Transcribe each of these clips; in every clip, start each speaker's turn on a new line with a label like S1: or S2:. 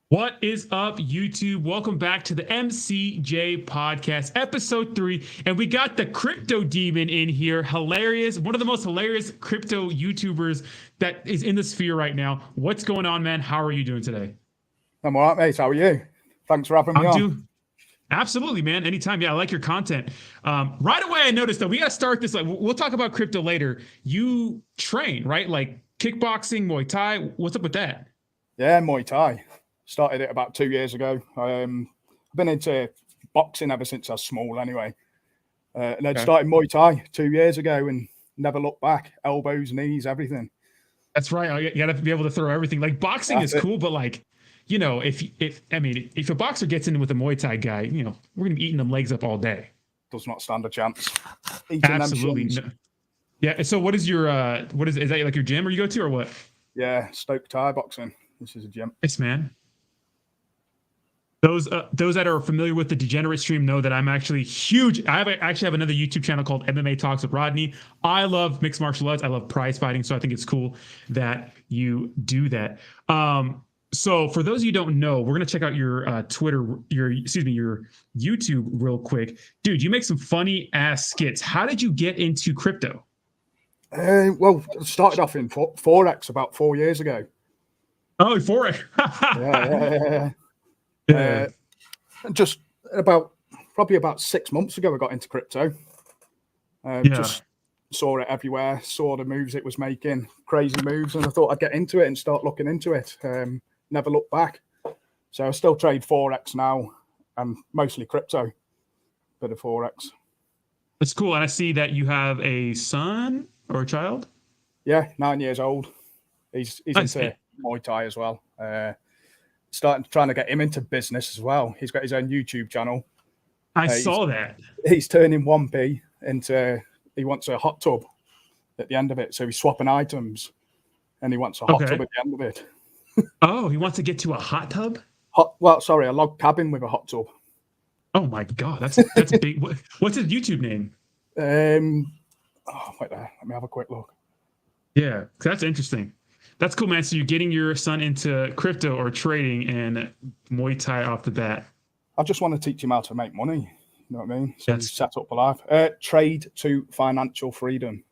S1: What is up, YouTube? Welcome back to the MCJ podcast, episode 3. And we got the crypto demon in here. Hilarious. One of the most hilarious crypto YouTubers that is in the sphere right now. What's going on, man? How are you doing today?
S2: I'm all right, mate. How are you? Thanks for having me
S1: I'm
S2: on.
S1: doing absolutely, man. Anytime. Yeah, I like your content. Right away, I noticed that we got to start this. Like, we'll talk about crypto later. You train, right? Like kickboxing, Muay Thai. What's up with that?
S2: Yeah, Muay Thai. Started it about 2 years ago. I've been into boxing ever since I was small anyway. And then started Muay Thai 2 years ago and never looked back. Elbows, knees, everything.
S1: That's right. You got to be able to throw everything. Like boxing is cool, but like, if a boxer gets in with a Muay Thai guy, we're gonna be eating them legs up all day.
S2: Does not stand a chance.
S1: Absolutely. No. Yeah. So what is your is that like your gym or you go to or what?
S2: Yeah, Stoke Thai boxing. This is a gym.
S1: Yes, man. Those that are familiar with the Degenerate stream know that I'm actually huge. I actually have another YouTube channel called MMA Talks with Rodney. I love mixed martial arts. I love prize fighting, so I think it's cool that you do that. So for those of you who don't know, we're gonna check out your Twitter, your YouTube real quick, dude. You make some funny ass skits. How did you get into crypto?
S2: Well, I started off in Forex about 4 years ago.
S1: Oh, Forex.
S2: Yeah. Just probably about 6 months ago, I got into crypto. Just saw it everywhere, saw the moves it was making, crazy moves, and I thought I'd get into it and start looking into it. Never looked back. So I still trade Forex now, and mostly crypto, bit of Forex.
S1: That's cool. And I see that you have a son or a child.
S2: Yeah, 9 years old. He's into Muay Thai as well. Trying to get him into business as well. He's got his own YouTube channel.
S1: I saw that.
S2: He's turning 1p into, he wants a hot tub at the end of it. So he's swapping items and he wants a hot tub at the end of it.
S1: Oh, he wants to get to a hot tub?
S2: A log cabin with a hot tub.
S1: Oh my God, that's big. What's his YouTube name?
S2: Wait there. Let me have a quick look.
S1: Yeah, that's interesting. That's cool, man. So you're getting your son into crypto or trading and Muay Thai off the bat.
S2: I just want to teach him how to make money. You know what I mean? So he's set up a life. Trade to financial freedom.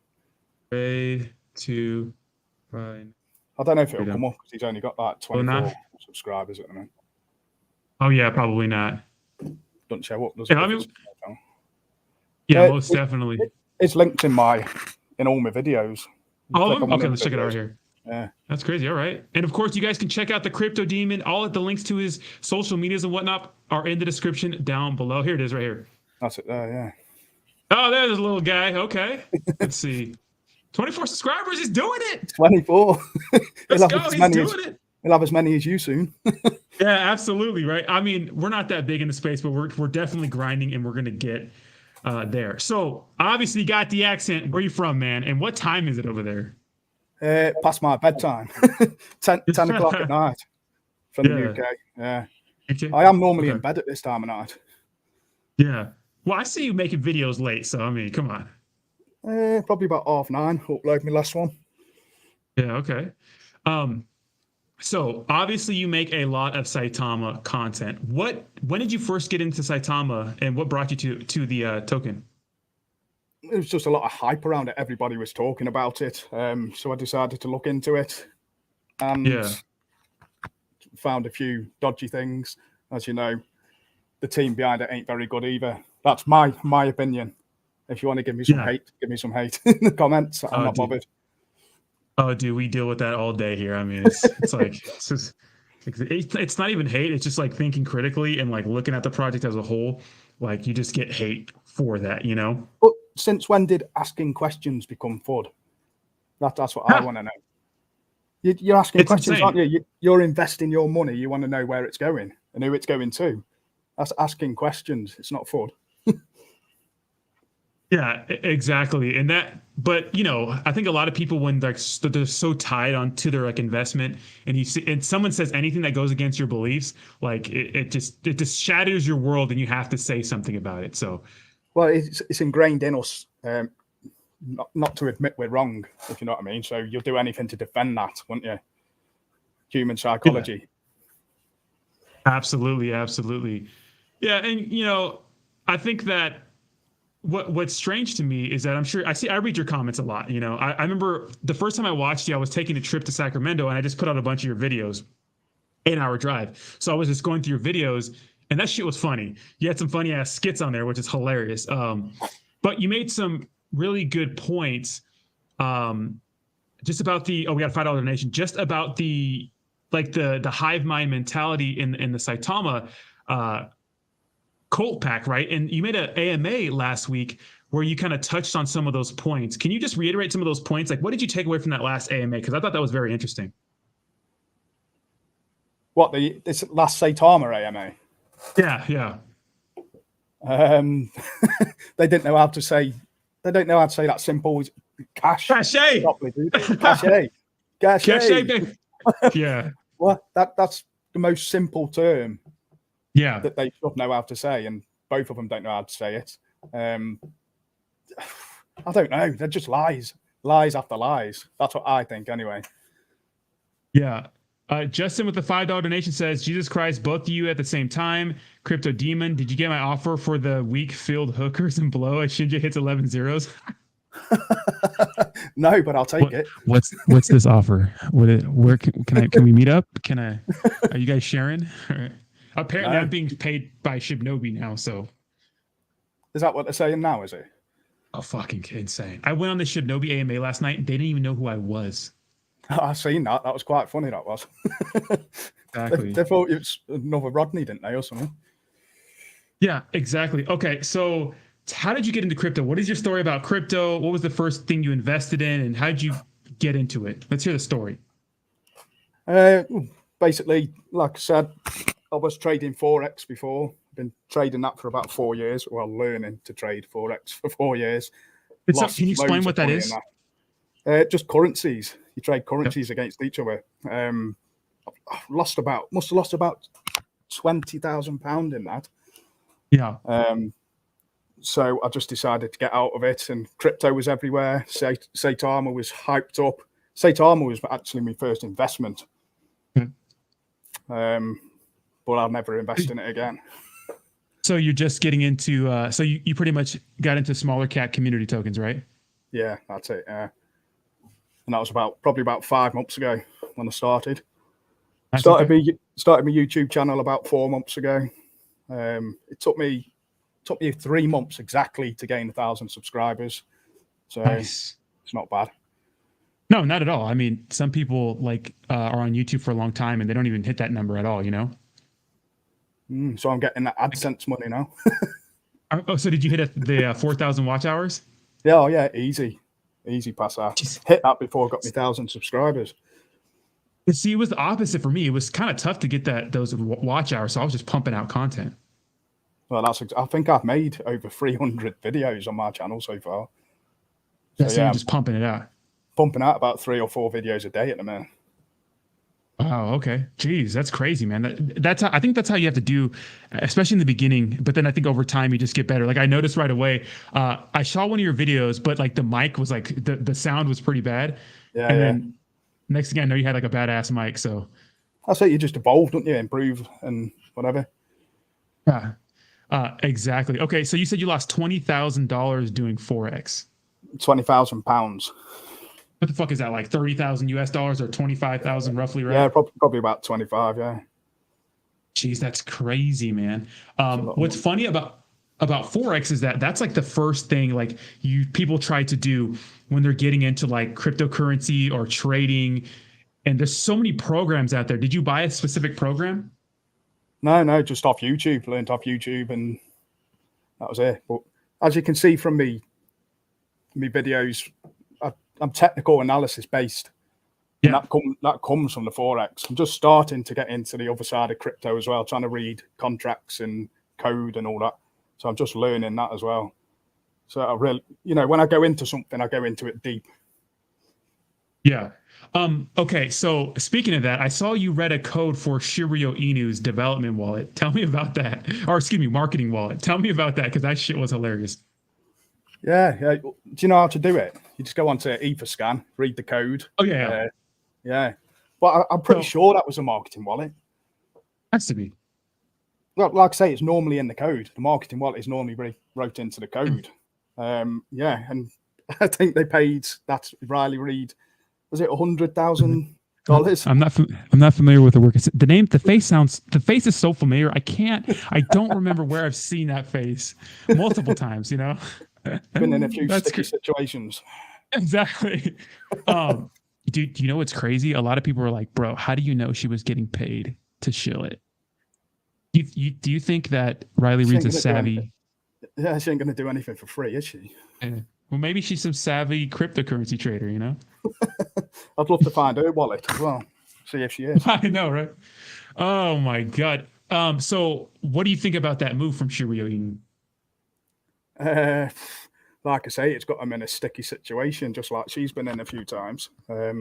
S1: Trade to fine.
S2: I don't know if it'll come up because he's only got like 24 subscribers at the moment.
S1: Oh yeah, probably not.
S2: Don't show up, does it?
S1: Most definitely.
S2: It's linked in all my videos.
S1: All of them? Okay, let's check it out here.
S2: Yeah.
S1: That's crazy. All right. And of course, you guys can check out the Crypto Demon. All of the links to his social medias and whatnot are in the description down below. Here it is right here.
S2: That's it there, yeah.
S1: Oh, there's a little guy. Okay. Let's see. 24 subscribers. He's doing it.
S2: 24.
S1: Let's go. He's doing it.
S2: He'll have as many as you soon.
S1: Yeah, absolutely. Right. I mean, we're not that big in the space, but we're definitely grinding and we're going to get there. So obviously you got the accent. Where are you from, man? And what time is it over there?
S2: Past my bedtime, 10 o'clock at night from the UK. Yeah, okay. I am normally in bed at this time of night.
S1: Yeah, well, I see you making videos late, so I mean, come on.
S2: Probably about 9:30. Upload my last one.
S1: Yeah, okay. So obviously you make a lot of Saitama content. When did you first get into Saitama, and what brought you to the token?
S2: There was just a lot of hype around it. Everybody was talking about it. So I decided to look into it and found a few dodgy things. As you know, the team behind it ain't very good either. That's my opinion. If you want to give me some hate, give me some hate in the comments. I'm not bothered.
S1: Oh, dude, we deal with that all day here. I mean, it's like, it's not even hate. It's just like thinking critically and like looking at the project as a whole. Like you just get hate for that, you know?
S2: But since when did asking questions become FUD? That's what I want to know. You're asking questions, aren't you? You're investing your money. You want to know where it's going and who it's going to. That's asking questions. It's not FUD.
S1: Yeah, exactly. And but I think a lot of people, when they're so tied onto their like investment, and someone says anything that goes against your beliefs, like it just shatters your world, and you have to say something about it. So,
S2: well, it's ingrained in us not to admit we're wrong, if you know what I mean. So you'll do anything to defend that, won't you? Human psychology.
S1: Absolutely, absolutely. Yeah, and I think that what's strange to me is that I read your comments a lot. I remember the first time I watched you, I was taking a trip to Sacramento and I just put out a bunch of your videos, 8-hour drive. So I was just going through your videos and that shit was funny. You had some funny ass skits on there, which is hilarious. But you made some really good points. Just about we got a $5 donation, just about the hive mind mentality in the Saitama cult pack, right? And you made an AMA last week where you kind of touched on some of those points. Can you just reiterate some of those points? Like, what did you take away from that last AMA? Because I thought that was very interesting.
S2: What, this last Saitama AMA?
S1: Yeah.
S2: They didn't know how to say. They don't know how to say that simple cash.
S1: Cachet.
S2: Cachet.
S1: Cachet. Yeah.
S2: Well, that's the most simple term.
S1: Yeah.
S2: That they should know how to say, and both of them don't know how to say it. I don't know. They're just lies after lies. That's what I think, anyway.
S1: Yeah. Justin with the $5 donation says, Jesus Christ, both of you at the same time. Crypto Demon, did you get my offer for the week filled hookers and blow as Shinja hits 11 zeros?
S2: No, but I'll take it.
S1: What's this offer? Where can we meet up? Are you guys sharing? Apparently, no. I'm being paid by Shibnobi now. So,
S2: is that what they're saying now? Is it?
S1: Oh, fucking insane! I went on the Shibnobi AMA last night, and they didn't even know who I was.
S2: I seen that. That was quite funny. That was.
S1: Exactly.
S2: They thought it was another Rodney, didn't they, or something?
S1: Yeah, exactly. Okay, so how did you get into crypto? What is your story about crypto? What was the first thing you invested in, and how did you get into it? Let's hear the story.
S2: Basically, like I said, I was trading Forex before. Been trading that for about 4 years. Well, learning to trade Forex for 4 years.
S1: Can you explain what that is?
S2: Just currencies. You trade currencies against each other. Must have lost about £20,000 in that.
S1: Yeah.
S2: So I just decided to get out of it, and crypto was everywhere. Saitama was hyped up. Saitama was actually my first investment. But I'll never invest in it again.
S1: So you're just getting into, so you pretty much got into smaller cap community tokens, right?
S2: Yeah, that's it. And that was probably about 5 months ago when I started. Started my YouTube channel about 4 months ago. It took me 3 months exactly to gain 1,000 subscribers. So nice. It's not bad.
S1: No, not at all. I mean, some people are on YouTube for a long time and they don't even hit that number at all,
S2: So I'm getting that AdSense money now.
S1: Oh, so did you hit the 4,000 watch hours?
S2: Yeah, easy pass that. Hit that before I got me 1,000 subscribers.
S1: See, it was the opposite for me. It was kind of tough to get those watch hours, so I was just pumping out content.
S2: Well, I think I've made over 300 videos on my channel so far.
S1: So you're just pumping it out.
S2: Pumping out about 3 or 4 videos a day at the minute.
S1: Wow. Okay. Jeez, that's crazy, man. I think that's how you have to do, especially in the beginning. But then I think over time you just get better. Like I noticed right away. I saw one of your videos, but the mic was the sound was pretty bad.
S2: Yeah.
S1: And then next thing I know, you had a badass mic. So
S2: that's it. You just evolve, don't you? Improve and whatever.
S1: Yeah. Exactly. Okay. So you said you lost $20,000 doing Forex.
S2: £20,000.
S1: What the fuck is that? Like 30,000 US dollars or 25,000 roughly, right?
S2: Yeah, probably about 25. Yeah.
S1: Jeez, that's crazy, man. What's funny about Forex is that's the first thing people try to do when they're getting into cryptocurrency or trading. And there's so many programs out there. Did you buy a specific program?
S2: No, just off YouTube. Learned off YouTube, and that was it. But as you can see from me videos, I'm technical analysis based. Yeah. And that comes from the Forex. I'm just starting to get into the other side of crypto as well, trying to read contracts and code and all that. So I'm just learning that as well. So I really, when I go into something, I go into it deep.
S1: Yeah. Okay. So speaking of that, I saw you read a code for Shiryo Inu's development wallet. Tell me about that. Or excuse me, marketing wallet. Tell me about that, because that shit was hilarious.
S2: Yeah. Do you know how to do it? You just go onto Etherscan, read the code.
S1: Oh, yeah.
S2: Yeah. But I'm pretty sure that was a marketing wallet.
S1: Has to be.
S2: well, like I say, it's normally in the code. The marketing wallet is normally wrote into the code. Yeah, and I think they paid that Riley Reid, was it $100,000?
S1: I'm not familiar with the work. The face is so familiar. I don't remember where I've seen that face multiple times, you know?
S2: Been in a few sticky situations.
S1: Exactly. Do you know what's crazy? A lot of people are like, bro, how do you know she was getting paid to shill it? Do you think that Riley Reid's a savvy?
S2: Yeah, she ain't going to do anything for free, is she?
S1: Well, maybe she's some savvy cryptocurrency trader, you know?
S2: I'd love to find her wallet as well. See if she is.
S1: I know, right? Oh my God. So what do you think about that move from Shireen?
S2: Like I say, it's got them in a sticky situation, just like she's been in a few times. But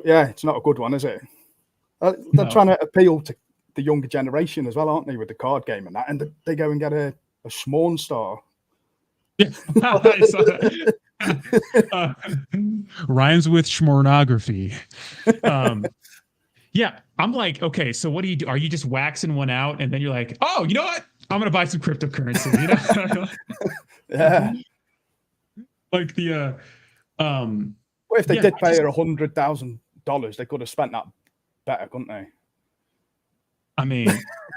S2: yeah, it's not a good one, is it? They're trying to appeal to the younger generation as well, aren't they, with the card game and that? And they go and get a Smorn star.
S1: Yeah, I saw that. Rhymes with schmornography. Yeah, I'm like, okay, so what do you do? Are you just waxing one out and then you're like, oh, you know what? I'm gonna buy some cryptocurrency. You know?
S2: Yeah.
S1: Like the
S2: well, if they did pay her $100,000, they could have spent that better, couldn't they? I
S1: mean,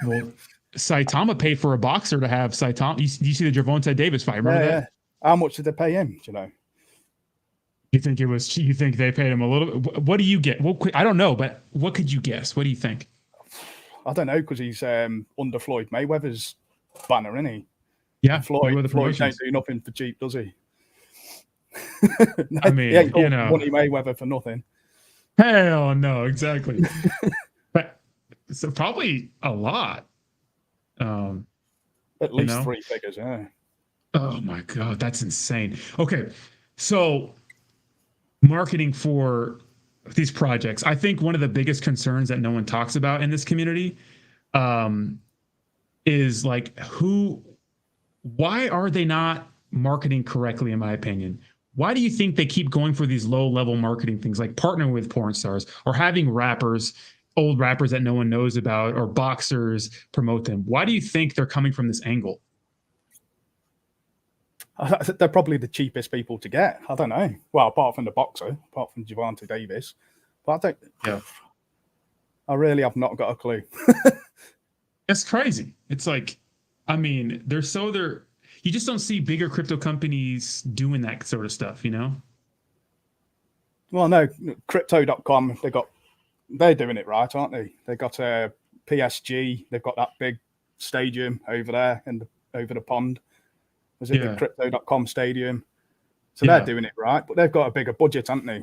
S1: well, Saitama paid for a boxer to have Saitama. You see the Gervonta Davis fight? Remember that?
S2: Yeah. How much did they pay him? Do you know?
S1: You think it was? You think they paid him a little bit? What do you get? Well, I don't know, but what could you guess? What do you think?
S2: I don't know, because he's under Floyd Mayweather's banner, isn't he?
S1: Yeah,
S2: Floyd don't do nothing for cheap, does he?
S1: I mean,
S2: he ain't called Money Mayweather for nothing.
S1: Hell no, exactly. But so probably a lot.
S2: At least 3 figures, yeah.
S1: Oh my God, that's insane. Okay, so marketing for these projects. I think one of the biggest concerns that no one talks about in this community is like why are they not marketing correctly, in my opinion? Why do you think they keep going for these low-level marketing things like partnering with porn stars or having old rappers that no one knows about, or boxers promote them? Why do you think they're coming from this angle?
S2: They're probably the cheapest people to get. I don't know. Well, apart from the boxer, apart from Gervonta Davis. But I think, I really have not got a clue.
S1: It's crazy. It's like, I mean, you just don't see bigger crypto companies doing that sort of stuff, you know?
S2: Well, no, crypto.com, they're doing it right, aren't they? They got a PSG, they've got that big stadium over there over the pond. Was it the crypto.com stadium? So they're doing it right, but they've got a bigger budget, haven't they?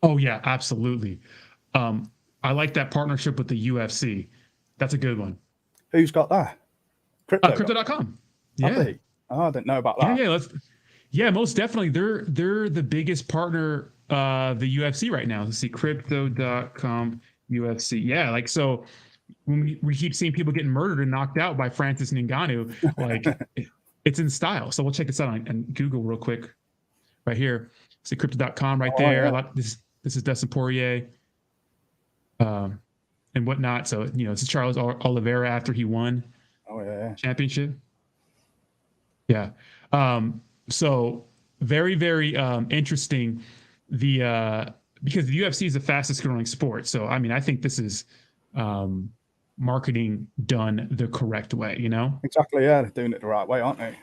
S1: Oh yeah, absolutely. I like that partnership with the UFC. That's a good one.
S2: Who's got that?
S1: Crypto.com. Yeah.
S2: Oh, I didn't know about that.
S1: Yeah, most definitely. They're the biggest partner, the UFC right now. Let's see, crypto.com UFC. Yeah, like, so when we keep seeing people getting murdered and knocked out by Francis Ngannou, like it's in style. So we'll check this out on Google real quick. Right here. See crypto.com right there. Yeah. This is Dustin Poirier. And whatnot. So, this is Charles Oliveira after he won championship. Yeah. So very, very interesting. Because the UFC is the fastest growing sport. So, I mean, I think this is marketing done the correct way, you know?
S2: Exactly. Yeah. They're doing it the right way, aren't they?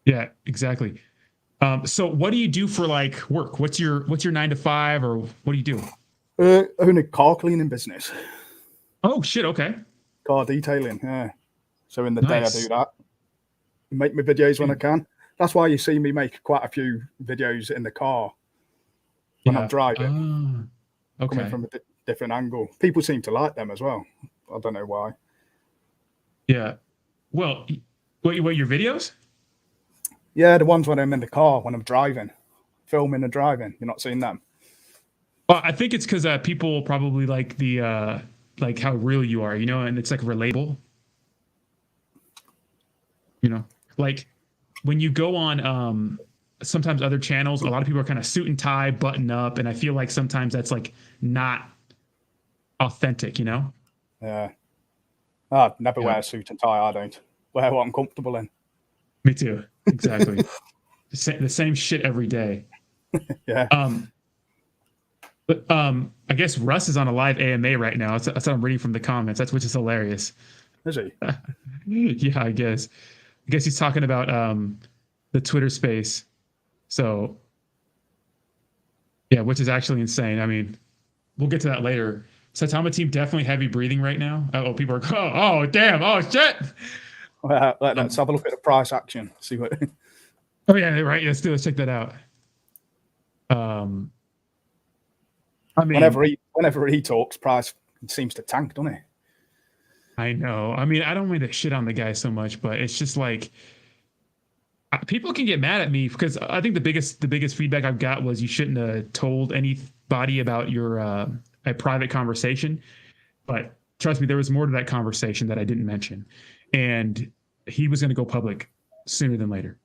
S1: Yeah, exactly. So what do you do for like work? What's your 9 to 5, or what do you do?
S2: Own a car cleaning business.
S1: Oh shit! Okay.
S2: Car detailing. Yeah. So in the day I do that. Make my videos when I can. That's why you see me make quite a few videos in the car when I'm driving.
S1: Okay.
S2: Coming from a different angle. People seem to like them as well. I don't know why.
S1: Yeah. Well, what your videos?
S2: Yeah, the ones when I'm in the car, when I'm driving, filming and driving. You're not seeing them.
S1: Well, I think it's because people probably like the like how real you are, and it's like relatable. Like when you go on sometimes other channels, a lot of people are kind of suit and tie, button up, and I feel like sometimes that's like not authentic,
S2: Yeah. I'd never wear a suit and tie. I don't wear what I'm comfortable in.
S1: Me too. Exactly. The same shit every day.
S2: Yeah.
S1: But I guess Russ is on a live AMA right now. That's what I'm reading from the comments. Which is hilarious.
S2: Is he?
S1: Yeah, I guess he's talking about the Twitter space. So yeah, which is actually insane. I mean, we'll get to that later. Saitama team definitely heavy breathing right now. Oh, people are oh damn, oh shit.
S2: Let's have a look at the price action. See what.
S1: Oh yeah, right. Let's check that out. I mean,
S2: whenever he talks, price seems to tank, doesn't it?
S1: I know. I mean, I don't mean to shit on the guy so much, but it's just like people can get mad at me because I think the biggest feedback I've got was you shouldn't have told anybody about your a private conversation. But trust me, there was more to that conversation that I didn't mention, and he was going to go public sooner than later.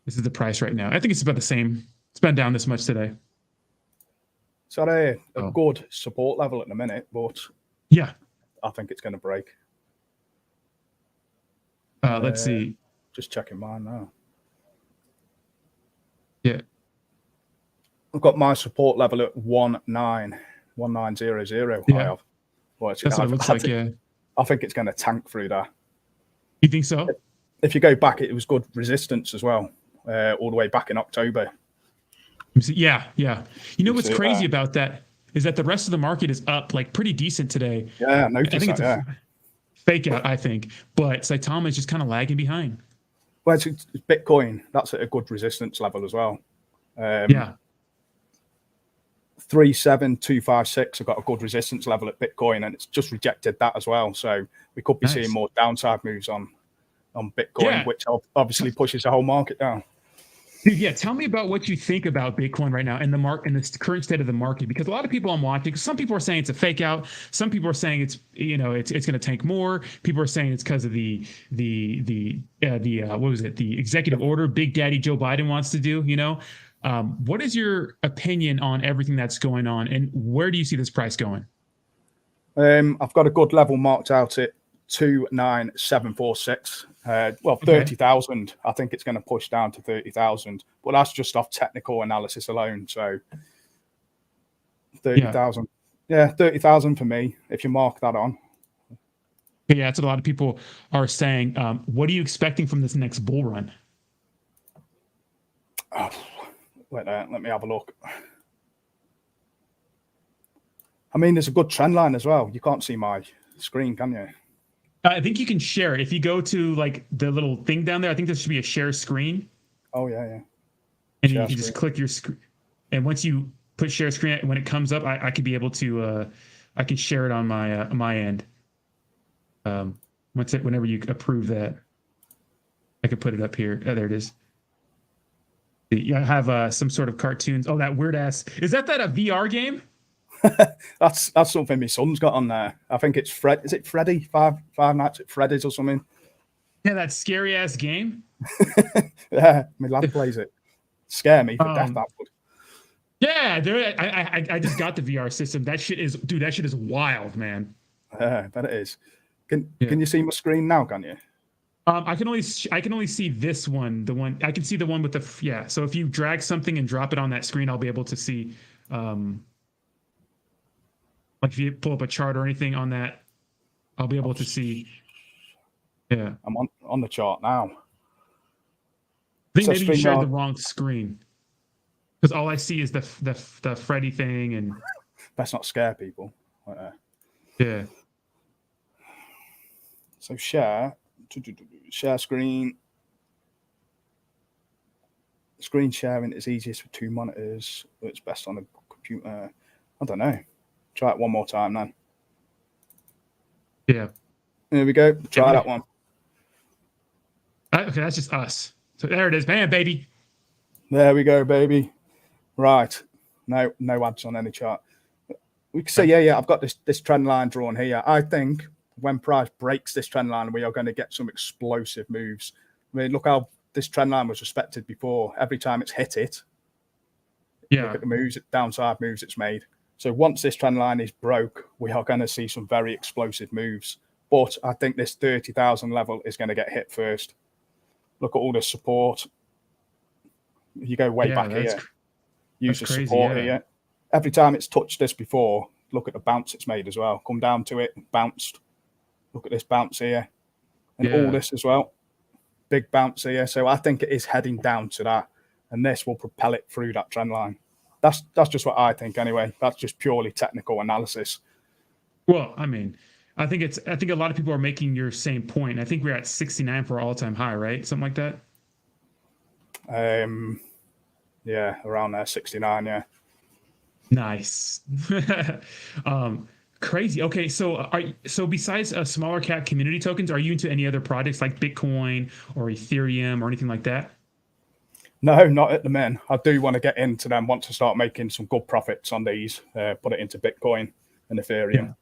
S1: This is the price right now. I think it's about the same. It's been down this much today.
S2: It's at a good support level at the minute, but
S1: yeah,
S2: I think it's going to break.
S1: Let's see.
S2: Just checking mine now.
S1: Yeah.
S2: I've got my support level at 1900.
S1: Yeah.
S2: I have. Well,
S1: that's what it looks like, yeah.
S2: I think it's going to tank through that.
S1: You think so?
S2: If you go back, it was good resistance as well, all the way back in October.
S1: Yeah. You know what's crazy about that is that the rest of the market is up like pretty decent today.
S2: Yeah, I noticed
S1: think
S2: that,
S1: it's a fake out, I think. But Saitama is just kind of lagging behind.
S2: Well, it's Bitcoin. That's at a good resistance level as well. 37256 have got a good resistance level at Bitcoin, and it's just rejected that as well. So we could be seeing more downside moves on Bitcoin, which obviously pushes the whole market down.
S1: Yeah, tell me about what you think about Bitcoin right now and the current state of the market, because a lot of people I'm watching, some people are saying it's a fake out, some people are saying it's going to tank more. People are saying it's because of the what was it, the executive order Big Daddy Joe Biden wants to do. What is your opinion on everything that's going on, and where do you see this price going?
S2: I've got a good level marked out at 29746. 30,000. I think it's going to push down to 30,000, but that's just off technical analysis alone. So 30,000. Yeah, 30,000 for me, if you mark that on.
S1: Yeah, that's what a lot of people are saying. What are you expecting from this next bull run?
S2: Let me have a look. I mean, there's a good trend line as well. You can't see my screen, can you?
S1: I think you can share it. If you go to like the little thing down there, I think there should be a share screen.
S2: Oh, yeah.
S1: And you can just click your screen. And once you put share screen, when it comes up, I could be able to, I can share it on my end. Whenever you approve that, I could put it up here. Oh, there it is. You have some sort of cartoons. Oh, that weird ass. Is that a VR game?
S2: That's something my son's got on there. I think it's Fred. Is it Freddy? Five Nights at Freddy's or something?
S1: Yeah, that scary ass game.
S2: Yeah, my lad plays it. Scare me for death, that would.
S1: Yeah, I just got the VR system. That shit is wild, man.
S2: Yeah, I bet it is. Can you see my screen now? Can you?
S1: I can only see this one. The one I can see the one with the So if you drag something and drop it on that screen, I'll be able to see. Like if you pull up a chart or anything on that, I'll be able to see. Yeah,
S2: I'm on the chart now.
S1: I think maybe you shared the wrong screen, because all I see is the Freddy thing, and
S2: let's not scare people.
S1: Yeah.
S2: So share screen. Screen sharing is easiest with two monitors, but it's best on a computer. I don't know. Try it one more time then.
S1: Yeah.
S2: There we go. Try that one.
S1: Okay, that's just us. So there it is. Bam, baby.
S2: There we go, baby. Right. No ads on any chart. We can say, yeah, I've got this trend line drawn here. I think when price breaks this trend line, we are going to get some explosive moves. I mean, look how this trend line was respected before. Every time it's hit it, look at the moves, downside moves it's made. So once this trend line is broke, we are going to see some very explosive moves. But I think this 30,000 level is going to get hit first. Look at all the support. You go way back here. Use the support here. Every time it's touched this before, look at the bounce it's made as well. Come down to it, bounced. Look at this bounce here. And all this as well. Big bounce here. So I think it is heading down to that. And this will propel it through that trend line. That's just what I think anyway. That's just purely technical analysis.
S1: Well, I mean, I think a lot of people are making your same point. I think we're at 69 for our all-time high, right? Something like that.
S2: Yeah, around there, 69. Yeah.
S1: Nice. Crazy. Okay, so besides smaller cap community tokens, are you into any other projects like Bitcoin or Ethereum or anything like that?
S2: No, not at the minute. I do want to get into them once I start making some good profits on these, put it into Bitcoin and Ethereum.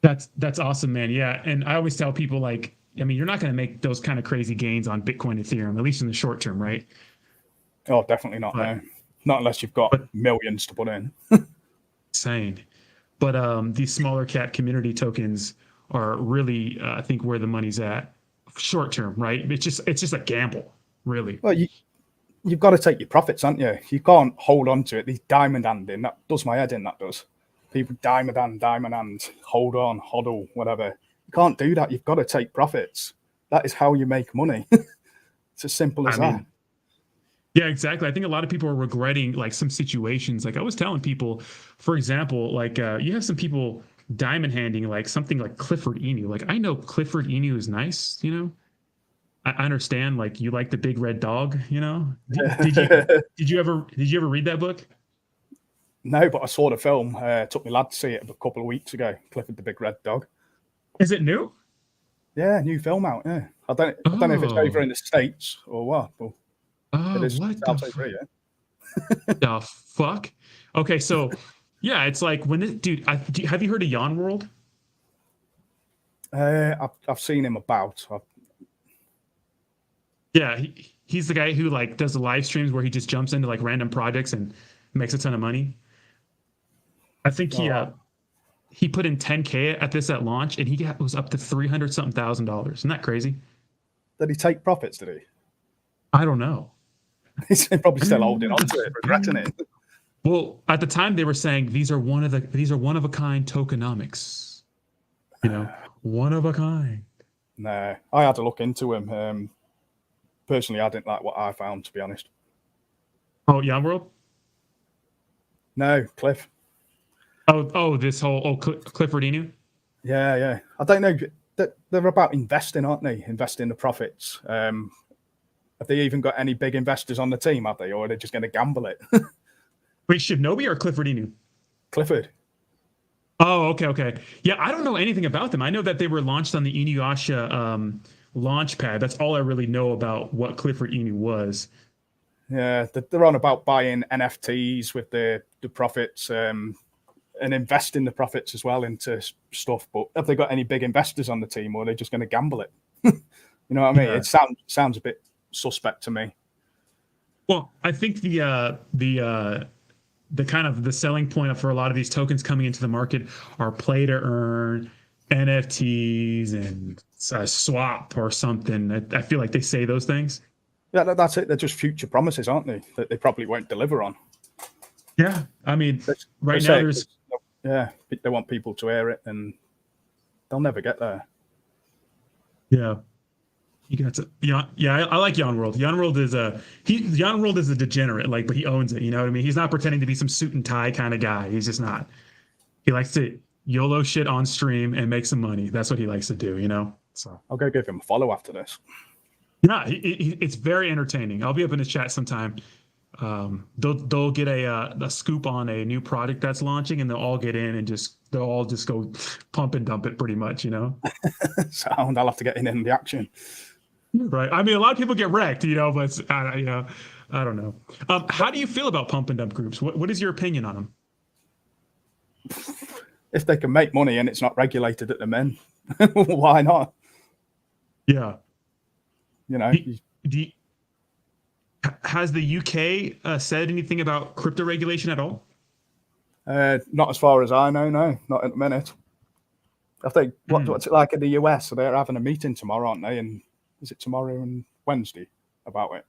S1: Yeah. That's awesome, man. Yeah. And I always tell people, like, I mean, you're not going to make those kind of crazy gains on Bitcoin and Ethereum, at least in the short term, right?
S2: Oh, definitely not. No. Not unless you've got millions to put in.
S1: Insane. But these smaller cap community tokens are really, I think, where the money's at short term, right? It's just a gamble, really.
S2: Well, you've got to take your profits, haven't you? You can't hold on to it. These diamond handing, that does my head in, that does. People diamond hand, hold on, hodl, whatever. You can't do that. You've got to take profits. That is how you make money. It's as simple as that.
S1: Yeah, exactly. I think a lot of people are regretting like some situations. Like I was telling people, for example, like you have some people diamond handing like something like Clifford Emu. Like I know Clifford Emu is nice, you know. I understand like you like the big red dog, you know. Did you ever read that book?
S2: No, but I saw the film. Took my lad to see it a couple of weeks ago. Clifford the Big Red Dog.
S1: Is it new?
S2: Yeah, new film out. Yeah, I don't know if it's over in the States or what. But it is
S1: what
S2: out over here.
S1: The fuck? Okay, so yeah, it's like when this dude. Have you heard of Yawn World?
S2: I've seen him about.
S1: Yeah, he's the guy who like does the live streams where he just jumps into like random projects and makes a ton of money. I think he put in 10K at launch, and was up to $300-something thousand. Isn't that crazy?
S2: Did he take profits? Did he?
S1: I don't know.
S2: He's probably still holding on to it, regretting it.
S1: Well, at the time they were saying these are one of a kind tokenomics. You know, one of a kind.
S2: No, I had to look into him. Personally, I didn't like what I found, to be honest.
S1: Oh, Yawn World?
S2: No, Cliff.
S1: This whole Clifford Enu?
S2: Yeah. I don't know. They're about investing, aren't they? Investing the profits. Have they even got any big investors on the team, have they? Or are they just going to gamble it?
S1: Wait, Shinobi or Clifford Enu?
S2: Clifford.
S1: Oh, okay. Yeah, I don't know anything about them. I know that they were launched on the Inuyasha launch pad. That's all I really know about what Clifford Enu was.
S2: Yeah, they're on about buying NFTs with the profits and investing the profits as well into stuff. But have they got any big investors on the team, or are they just going to gamble it? You know what I mean? Yeah. It sounds a bit suspect to me.
S1: Well, I think the kind of the selling point for a lot of these tokens coming into the market are play to earn, NFTs, and swap or something. I feel like they say those things.
S2: Yeah, that's it. They're just future promises, aren't they? That they probably won't deliver on.
S1: Yeah, I mean, right now there's.
S2: Yeah, they want people to hear it, and they'll never get there.
S1: Yeah, you got to. Yeah. I like Yawn World. Yawn World is a degenerate, like, but he owns it. You know what I mean? He's not pretending to be some suit and tie kind of guy. He's just not. He likes to YOLO shit on stream and make some money. That's what he likes to do. You know. So
S2: I'll go give him a follow after this.
S1: Yeah, it's very entertaining. I'll be up in his chat sometime. They'll get a scoop on a new product that's launching, and they'll all get in and they'll all just go pump and dump it pretty much, you know.
S2: Sound. I'll have to get in the action.
S1: Right. I mean, a lot of people get wrecked, you know, but I don't know. How do you feel about pump and dump groups? What is your opinion on them?
S2: If they can make money and it's not regulated at the men, why not?
S1: Yeah.
S2: You know,
S1: has the UK said anything about crypto regulation at all?
S2: Not as far as I know, no, not at the minute. I think what's it like in the US? So they're having a meeting tomorrow, aren't they? And is it tomorrow and Wednesday about it?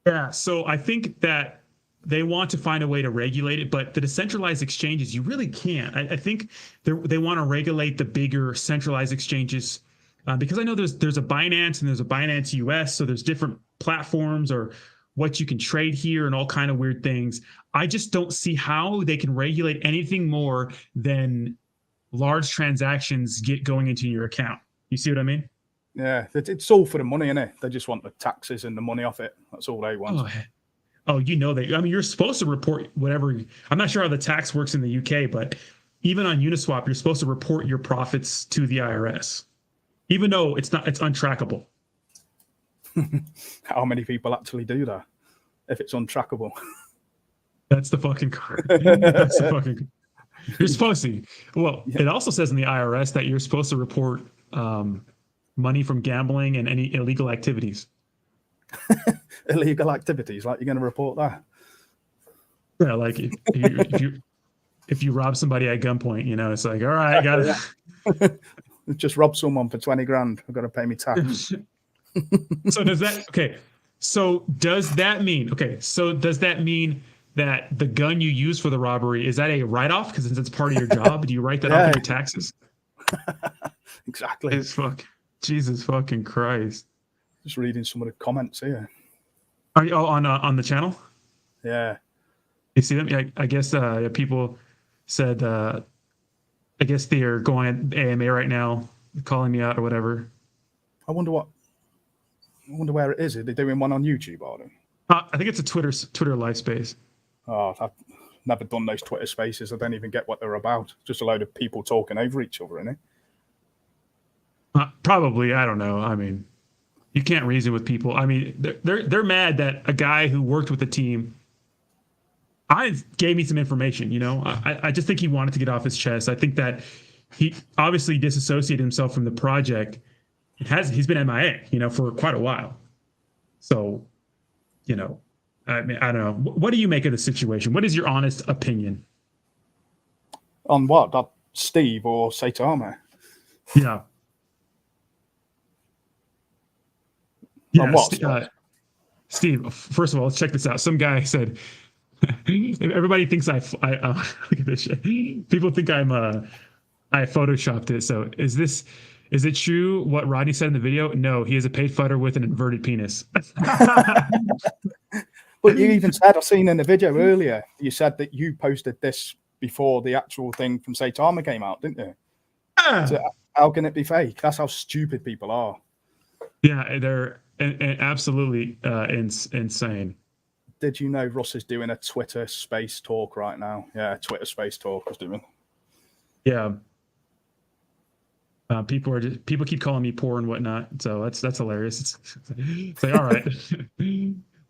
S1: Yeah. So I think that they want to find a way to regulate it, but the decentralized exchanges, you really can't. I think they want to regulate the bigger centralized exchanges because I know there's a Binance and there's a Binance US, so there's different platforms or what you can trade here and all kind of weird things. I just don't see how they can regulate anything more than large transactions going into your account. You see what I mean?
S2: Yeah, it's all for the money, isn't it? They just want the taxes and the money off it. That's all they want.
S1: Oh, you know that. I mean, you're supposed to report whatever. I'm not sure how the tax works in the UK, but even on Uniswap, you're supposed to report your profits to the IRS, even though it's untrackable.
S2: How many people actually do that if it's untrackable?
S1: That's the fucking card. That's the fucking. You're supposed to. Well, it also says in the IRS that you're supposed to report money from gambling and any illegal activities.
S2: Illegal activities, like you're going to report that?
S1: Yeah, like if you rob somebody at gunpoint, you know, it's like, all right, I got it.
S2: Just rob someone for 20 grand. I've got to pay me tax.
S1: So does that mean that the gun you use for the robbery, is that a write-off because it's part of your job? Do you write that off in your taxes?
S2: Exactly.
S1: Jesus fucking Christ.
S2: Just reading some of the comments here.
S1: Are you on the channel?
S2: Yeah.
S1: You see them? Yeah, I guess people said I guess they are going at AMA right now, calling me out or whatever.
S2: I wonder where it is. Are they doing one on YouTube, are they?
S1: I think it's a Twitter live space.
S2: Oh, I've never done those Twitter spaces. I don't even get what they're about. Just a load of people talking over each other, isn't it?
S1: Probably. I don't know. I mean, you can't reason with people. I mean, they're mad that a guy who worked with the team gave me some information. You know, I just think he wanted to get off his chest. I think that he obviously disassociated himself from the project. He's been MIA, you know, for quite a while. So, you know, I mean, I don't know. What do you make of the situation? What is your honest opinion?
S2: On what? That Steve or Saitama?
S1: Yeah.
S2: On what?
S1: Steve, first of all, let's check this out. Some guy said, everybody thinks I look at this shit. People think I photoshopped it. So is it true what Rodney said in the video? No, he is a paid fighter with an inverted penis.
S2: But you even said, I've seen in the video earlier, you said that you posted this before the actual thing from Saitama came out, didn't you? So how can it be fake? That's how stupid people are.
S1: Yeah, they're absolutely insane.
S2: Did you know Russ is doing a Twitter space talk right now? Yeah, Twitter space talk was doing.
S1: Yeah. People keep calling me poor and whatnot, so that's hilarious. It's like, all right,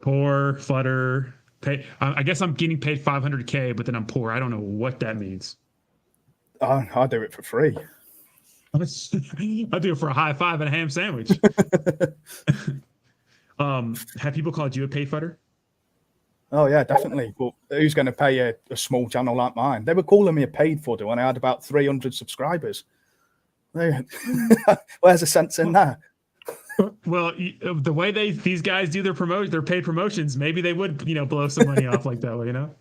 S1: poor, flutter, pay. I guess I'm getting paid $500K, but then I'm poor. I don't know what that means.
S2: I do it for free.
S1: I do it for a high five and a ham sandwich. Have people called you a pay fighter?
S2: Oh yeah, definitely. But who's going to pay a small channel like mine? They were calling me a paid footer when I had about 300 subscribers. Where's the sense in that?
S1: Well, the way these guys do their paid promotions, maybe they would, you know, blow some money off like that way, you know?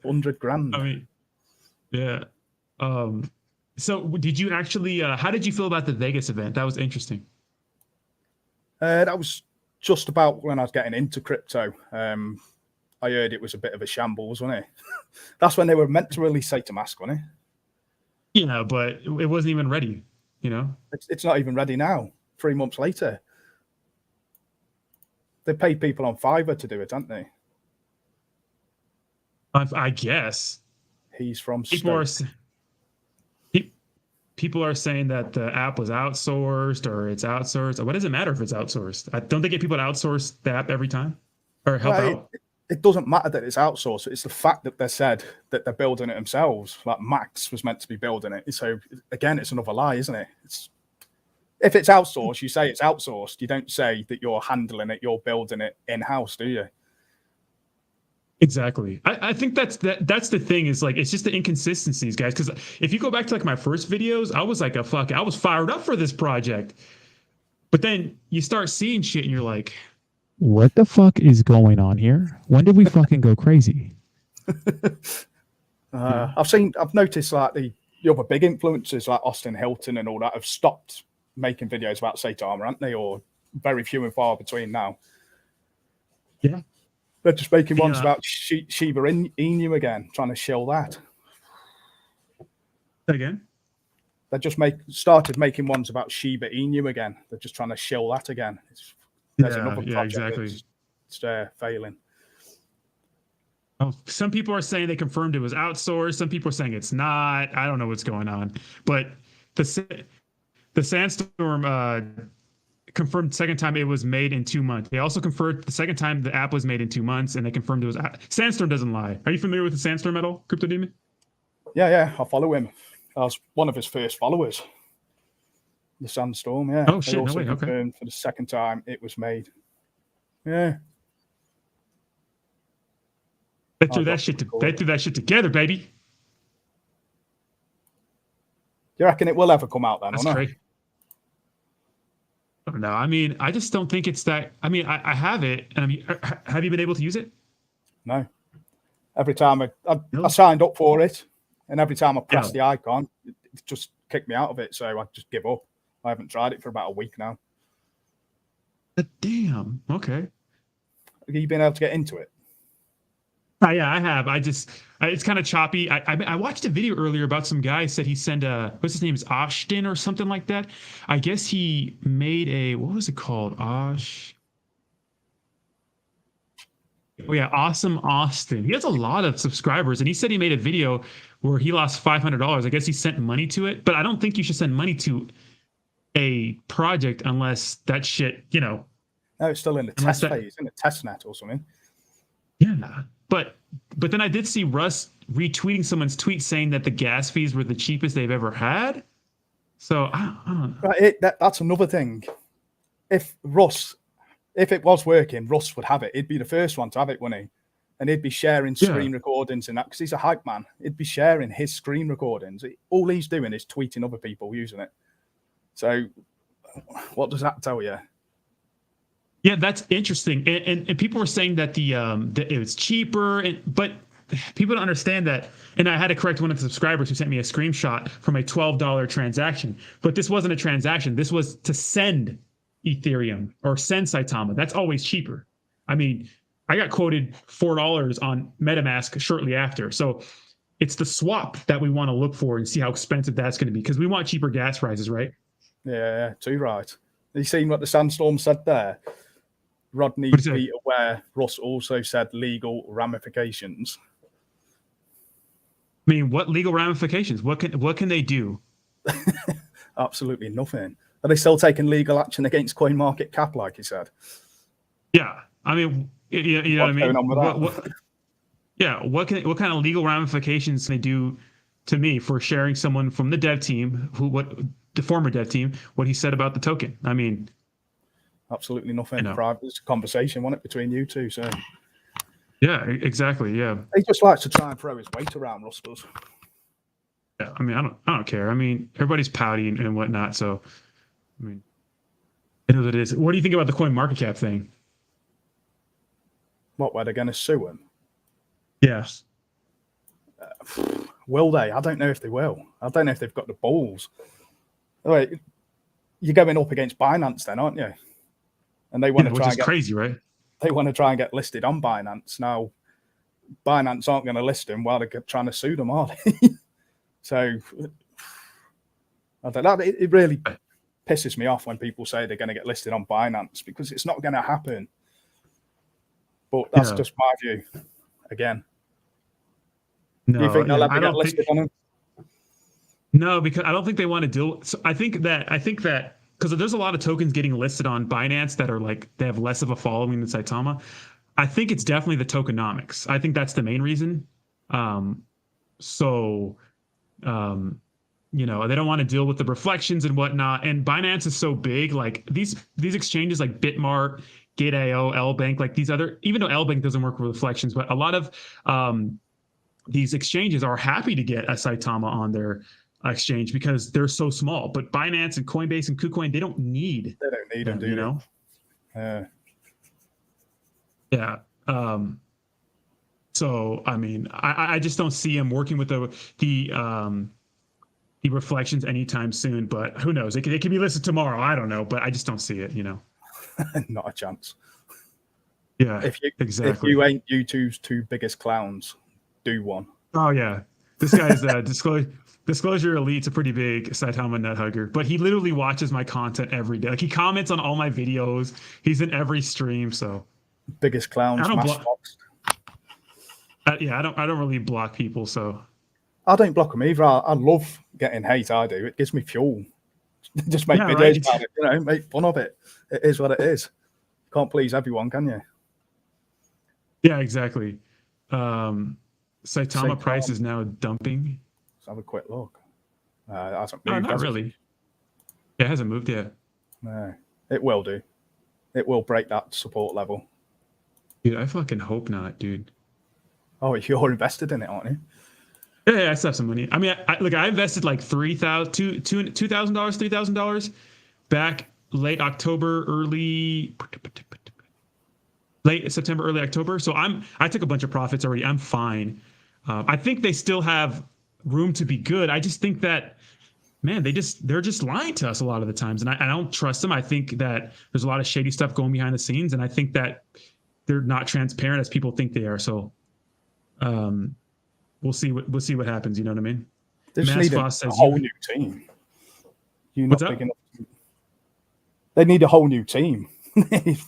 S2: 100 grand.
S1: I mean, yeah. So did you actually, how did you feel about the Vegas event? That was interesting.
S2: That was just about when I was getting into crypto. I heard it was a bit of a shambles, wasn't it? That's when they were meant to release Saitamask, wasn't it?
S1: Yeah, but it wasn't even ready, you know?
S2: It's not even ready now, 3 months later. They paid people on Fiverr to do it, haven't they?
S1: I guess.
S2: He's from
S1: People are saying that the app was outsourced or it's outsourced. What does it matter if it's outsourced? Don't they get people to outsource the app every time or help out?
S2: It doesn't matter that it's outsourced. It's the fact that they said that they're building it themselves. Like Max was meant to be building it. So again, it's another lie, isn't it? If it's outsourced, you say it's outsourced. You don't say that you're handling it, you're building it in-house, do you?
S1: Exactly. I think that's the thing is like it's just the inconsistencies, guys. Because if you go back to like my first videos, I was like I was fired up for this project. But then you start seeing shit and you're like, what the fuck is going on here? When did we fucking go crazy?
S2: I've noticed like the other big influencers like Austin Hilton and all that have stopped making videos about Saitama, haven't they? Or very few and far between now.
S1: Yeah.
S2: They're just making ones about Shiba Inu again, trying to shill that.
S1: Again?
S2: They just started making ones about Shiba Inu again. They're just trying to shill that again. There's another project
S1: exactly.
S2: That's failing.
S1: Oh, some people are saying they confirmed it was outsourced. Some people are saying it's not. I don't know what's going on. But the Sandstorm confirmed second time it was made in 2 months. They also confirmed the second time the app was made in 2 months, and they confirmed it was Sandstorm doesn't lie. Are you familiar with the Sandstorm at all, Crypto Demon?
S2: Yeah, I follow him. I was one of his first followers. The Sandstorm, yeah.
S1: Oh shit!
S2: They also
S1: no way.
S2: confirmed
S1: Okay.
S2: for the second time it was made. Yeah.
S1: They threw that shit together, baby.
S2: You reckon it will ever come out then?
S1: That's crazy. I don't know. I mean, I just don't think it's that. I mean, I have it, and I mean, have you been able to use it?
S2: No. Every time I signed up for it, and every time I press the icon, it just kicked me out of it. So I just give up. I haven't tried it for about a week now.
S1: Damn. Okay.
S2: Have you been able to get into it?
S1: Yeah, I have. It's kind of choppy. I watched a video earlier about some guy said he sent what's his name is Ashton or something like that. I guess he made what was it called? Oh yeah, Awesome Austin. He has a lot of subscribers, and he said he made a video where he lost $500. I guess he sent money to it, but I don't think you should send money to a project unless that shit,
S2: No, it's still in the test phase, in the test net or something.
S1: Yeah. But then I did see Russ retweeting someone's tweet saying that the gas fees were the cheapest they've ever had. So I don't know.
S2: Right, that's another thing. If it was working, Russ would have it. He'd be the first one to have it, wouldn't he? And he'd be sharing screen recordings and that because he's a hype man. He'd be sharing his screen recordings. All he's doing is tweeting other people using it. So what does that tell you?
S1: Yeah, that's interesting. And people were saying that that it was cheaper, but people don't understand that. And I had to correct one of the subscribers who sent me a screenshot from a $12 transaction. But this wasn't a transaction. This was to send Ethereum or send Saitama. That's always cheaper. I mean, I got quoted $4 on MetaMask shortly after. So it's the swap that we want to look for and see how expensive that's going to be because we want cheaper gas prices, right?
S2: Yeah, too right. You seen what the Sandstorm said there? Rodney be aware. Russ also said legal ramifications.
S1: I mean, what legal ramifications? What can they do?
S2: Absolutely nothing. Are they still taking legal action against CoinMarketCap, like you said?
S1: Yeah, I mean, you know what I mean. What kind of legal ramifications can they do to me for sharing someone from the dev team, the former dev team, what he said about the token? I mean.
S2: Absolutely nothing. Private. It's a conversation, wasn't it, between you two? So,
S1: yeah, exactly. Yeah,
S2: he just likes to try and throw his weight around, Russ does.
S1: Yeah, I mean, I don't care. I mean, everybody's pouty and whatnot. So, I mean, it is what it is. What do you think about the CoinMarketCap thing?
S2: What? Where they're going to sue him?
S1: Yes.
S2: Will they? I don't know if they will. I don't know if they've got the balls. Wait, you're going up against Binance, then, aren't you? And they want to try and get
S1: crazy, right?
S2: They want to try and get listed on Binance. Now, Binance aren't going to list them while they're trying to sue them, are they? So, I don't know. It really pisses me off when people say they're going to get listed on Binance because it's not going to happen. But that's just my view. Again,
S1: no,
S2: do you think they'll ever get listed on them?
S1: No, because I don't think they want to deal. So I think that because there's a lot of tokens getting listed on Binance that are like they have less of a following than Saitama. I think it's definitely the tokenomics. I think that's the main reason. You know, they don't want to deal with the reflections and whatnot. And Binance is so big, like these exchanges like Bitmart Gate.io, L-Bank, like these other, even though L-Bank doesn't work with reflections, but a lot of these exchanges are happy to get a Saitama on their exchange because they're so small. But Binance and Coinbase and KuCoin, they don't need
S2: them, do
S1: you
S2: they?
S1: know? Yeah. So I mean, I just don't see him working with the reflections anytime soon. But who knows? It could be listed tomorrow. I don't know, but I just don't see it.
S2: Not a chance.
S1: Yeah,
S2: If
S1: exactly.
S2: you ain't YouTube's two biggest clowns, do one.
S1: Oh yeah, this guy's Disclosure Elite's a pretty big Saitama nut hugger, but he literally watches my content every day. Like he comments on all my videos. He's in every stream. So
S2: biggest clowns.
S1: I don't really block people. So
S2: I don't block them either. I love getting hate. I do. It gives me fuel. Just make videos about it. Make fun of it. It is what it is. Can't please everyone, can you?
S1: Yeah, exactly. Saitama price is now dumping.
S2: Let's have a quick look. It hasn't moved.
S1: Not really. It hasn't moved yet.
S2: No, it will do. It will break that support level.
S1: Dude, I fucking hope not, dude.
S2: Oh, you're invested in it, aren't you?
S1: Yeah, I still have some money. I mean, I invested like $3,000 back late September, early October. So I took a bunch of profits already. I'm fine. I think they still have room to be good. I just think that, man, they're just lying to us a lot of the times, and I don't trust them. I think that there's a lot of shady stuff going behind the scenes, and I think that they're not transparent as people think they are. So, we'll see what happens. You know what I mean?
S2: They just need a whole new team. What's up? They need a whole new team.
S1: I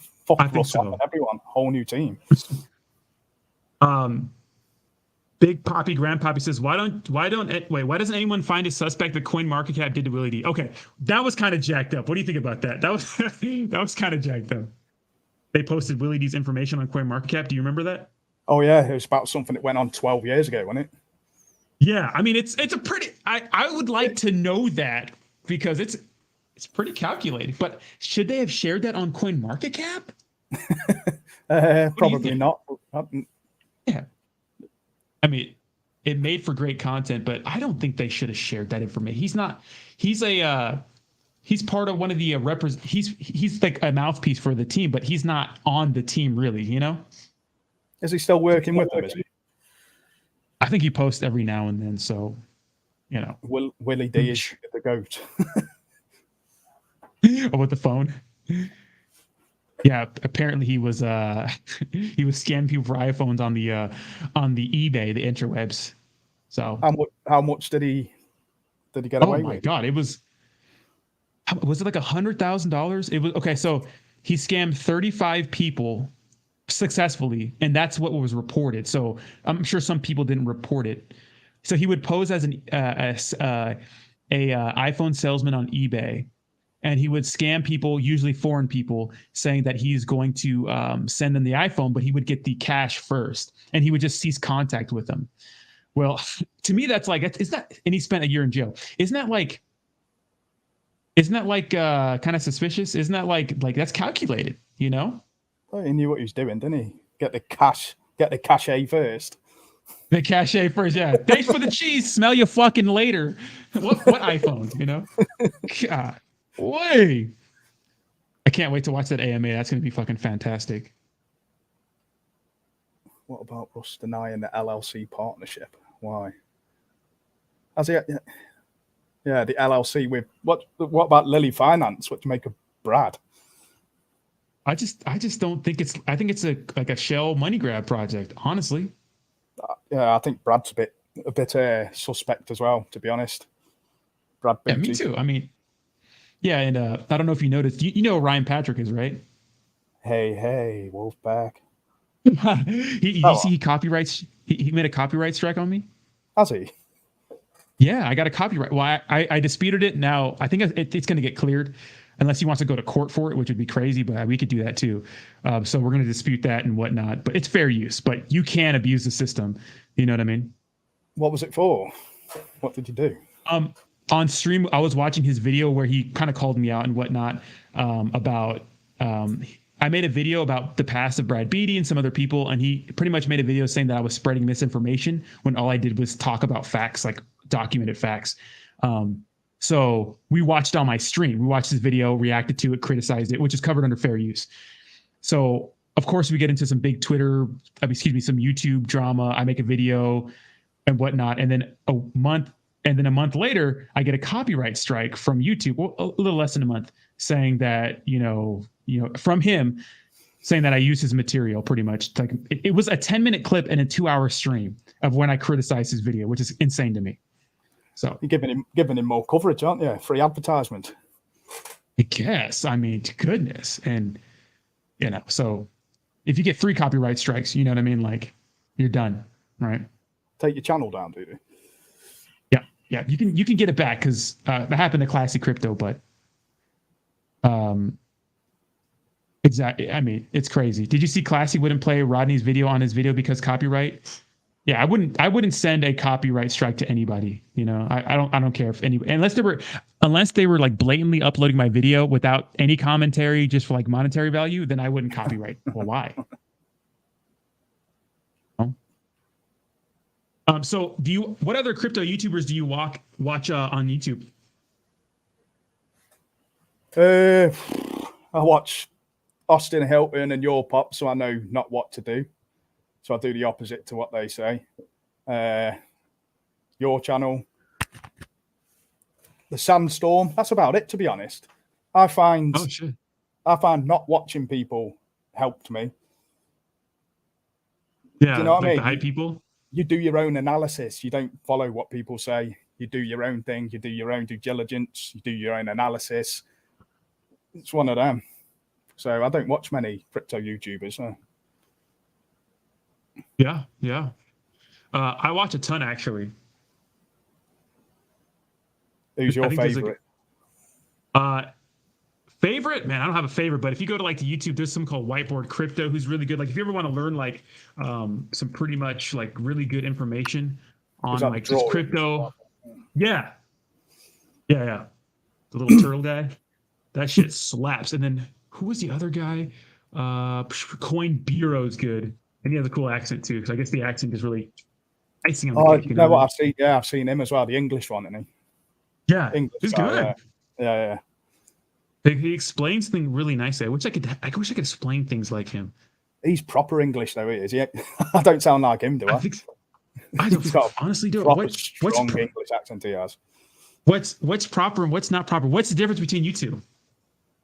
S1: think so.
S2: Everyone, whole new team.
S1: Big Poppy Grandpappy says, why doesn't anyone find a suspect that CoinMarketCap did to Willie D? Okay, that was kind of jacked up. What do you think about that? That was kind of jacked up. They posted Willie D's information on CoinMarketCap. Do you remember that?
S2: Oh yeah, it was about something that went on 12 years ago, wasn't it?
S1: Yeah, I mean it's a pretty. I would like to know that because it's pretty calculated. But should they have shared that on CoinMarketCap?
S2: Probably not.
S1: Yeah. I mean, it made for great content, but I don't think they should have shared that information. He's part of one of the he's like a mouthpiece for the team, but he's not on the team really, Is
S2: he still working with them? Is he?
S1: I think he posts every now and then, so
S2: Willie D is the GOAT.
S1: Oh, with the phone. Yeah, apparently he was scamming people for iPhones on the eBay, the interwebs. So
S2: how much did he get away with?
S1: Oh my God, was it like $100,000? It was okay. So he scammed 35 people successfully, and that's what was reported. So I'm sure some people didn't report it. So he would pose as an iPhone salesman on eBay. And he would scam people, usually foreign people, saying that he's going to send them the iPhone, but he would get the cash first, and he would just cease contact with them. Well, to me, that's like, and he spent a year in jail. Isn't that like kind of suspicious? Isn't that like that's calculated? Well,
S2: he knew what he was doing, didn't he? Get the cachet first.
S1: The cachet first, yeah. Thanks for the cheese. Smell you fucking later. What iPhone? God. Way. I can't wait to watch that AMA. That's going to be fucking fantastic.
S2: What about us denying the LLC partnership? Why? Has he? Yeah, the LLC with what about Lily Finance? What to make of Brad?
S1: I just don't think it's. I think it's like a shell money grab project. Honestly.
S2: Yeah, I think Brad's a bit suspect as well. To be honest, Brad.
S1: Yeah, me too. I mean. Yeah, and I don't know if you noticed. You know who Ryan Patrick is, right?
S2: Hey, Wolfpack.
S1: He copyrights. He made a copyright strike on me.
S2: Has he?
S1: Yeah, I got a copyright. Well, I disputed it. Now I think it's going to get cleared, unless he wants to go to court for it, which would be crazy. But we could do that too. So we're going to dispute that and whatnot. But it's fair use. But you can abuse the system. You know what I mean?
S2: What was it for? What did you do?
S1: On stream, I was watching his video where he kind of called me out and whatnot about I made a video about the past of Brad Beatty and some other people, and he pretty much made a video saying that I was spreading misinformation when all I did was talk about facts, like documented facts. So we watched on my stream. We watched this video, reacted to it, criticized it, which is covered under fair use. So of course we get into some big some YouTube drama. I make a video and whatnot, and then a month later, I get a copyright strike from YouTube, well, a little less than a month, saying that from him, saying that I use his material pretty much. Like it was a 10-minute clip and a 2-hour stream of when I criticized his video, which is insane to me. So
S2: you're giving him more coverage, aren't you? Free advertisement.
S1: I guess. I mean, to goodness. And so if you get 3 copyright strikes, you know what I mean? Like you're done, right?
S2: Take your channel down, do you?
S1: Yeah. You can get it back because that happened to Classic Crypto, but exactly. I mean, it's crazy. Did you see Classy wouldn't play Rodney's video on his video because copyright? Yeah, I wouldn't send a copyright strike to anybody. I don't care if anybody, unless they were like blatantly uploading my video without any commentary just for like monetary value, then I wouldn't copyright. Well, why? So what other crypto YouTubers do you watch on YouTube?
S2: I watch Austin Hilton and Your Pop, so I know not what to do. So I do the opposite to what they say. Your channel, the Sandstorm. That's about it, to be honest. I find not watching people helped me.
S1: Yeah,
S2: do you know what I mean?
S1: The hype people.
S2: You do your own analysis. You don't follow what people say. You do your own thing. You do your own due diligence. You do your own analysis. It's one of them. So I don't watch many crypto YouTubers. So.
S1: Yeah. I watch a ton, actually.
S2: Who's your favorite?
S1: Favorite? Man, I don't have a favorite, but if you go to like the YouTube, there's some called Whiteboard Crypto who's really good. Like if you ever want to learn like some pretty much like really good information on like just crypto. Yeah. The little turtle guy. That shit slaps. And then who was the other guy? Coin Bureau's good. And he has a cool accent too, because I guess the accent is really icing on the cake.
S2: You know what I've seen? Yeah, I've seen him as well. The English one, isn't he?
S1: Yeah, he's good.
S2: Yeah.
S1: He explains things really nicely. I wish I could explain things like him.
S2: He's proper English though, he is. Yeah, I don't sound like him, do I?
S1: I don't honestly do.
S2: What's strong English accent he has?
S1: What's proper and what's not proper? What's the difference between you two?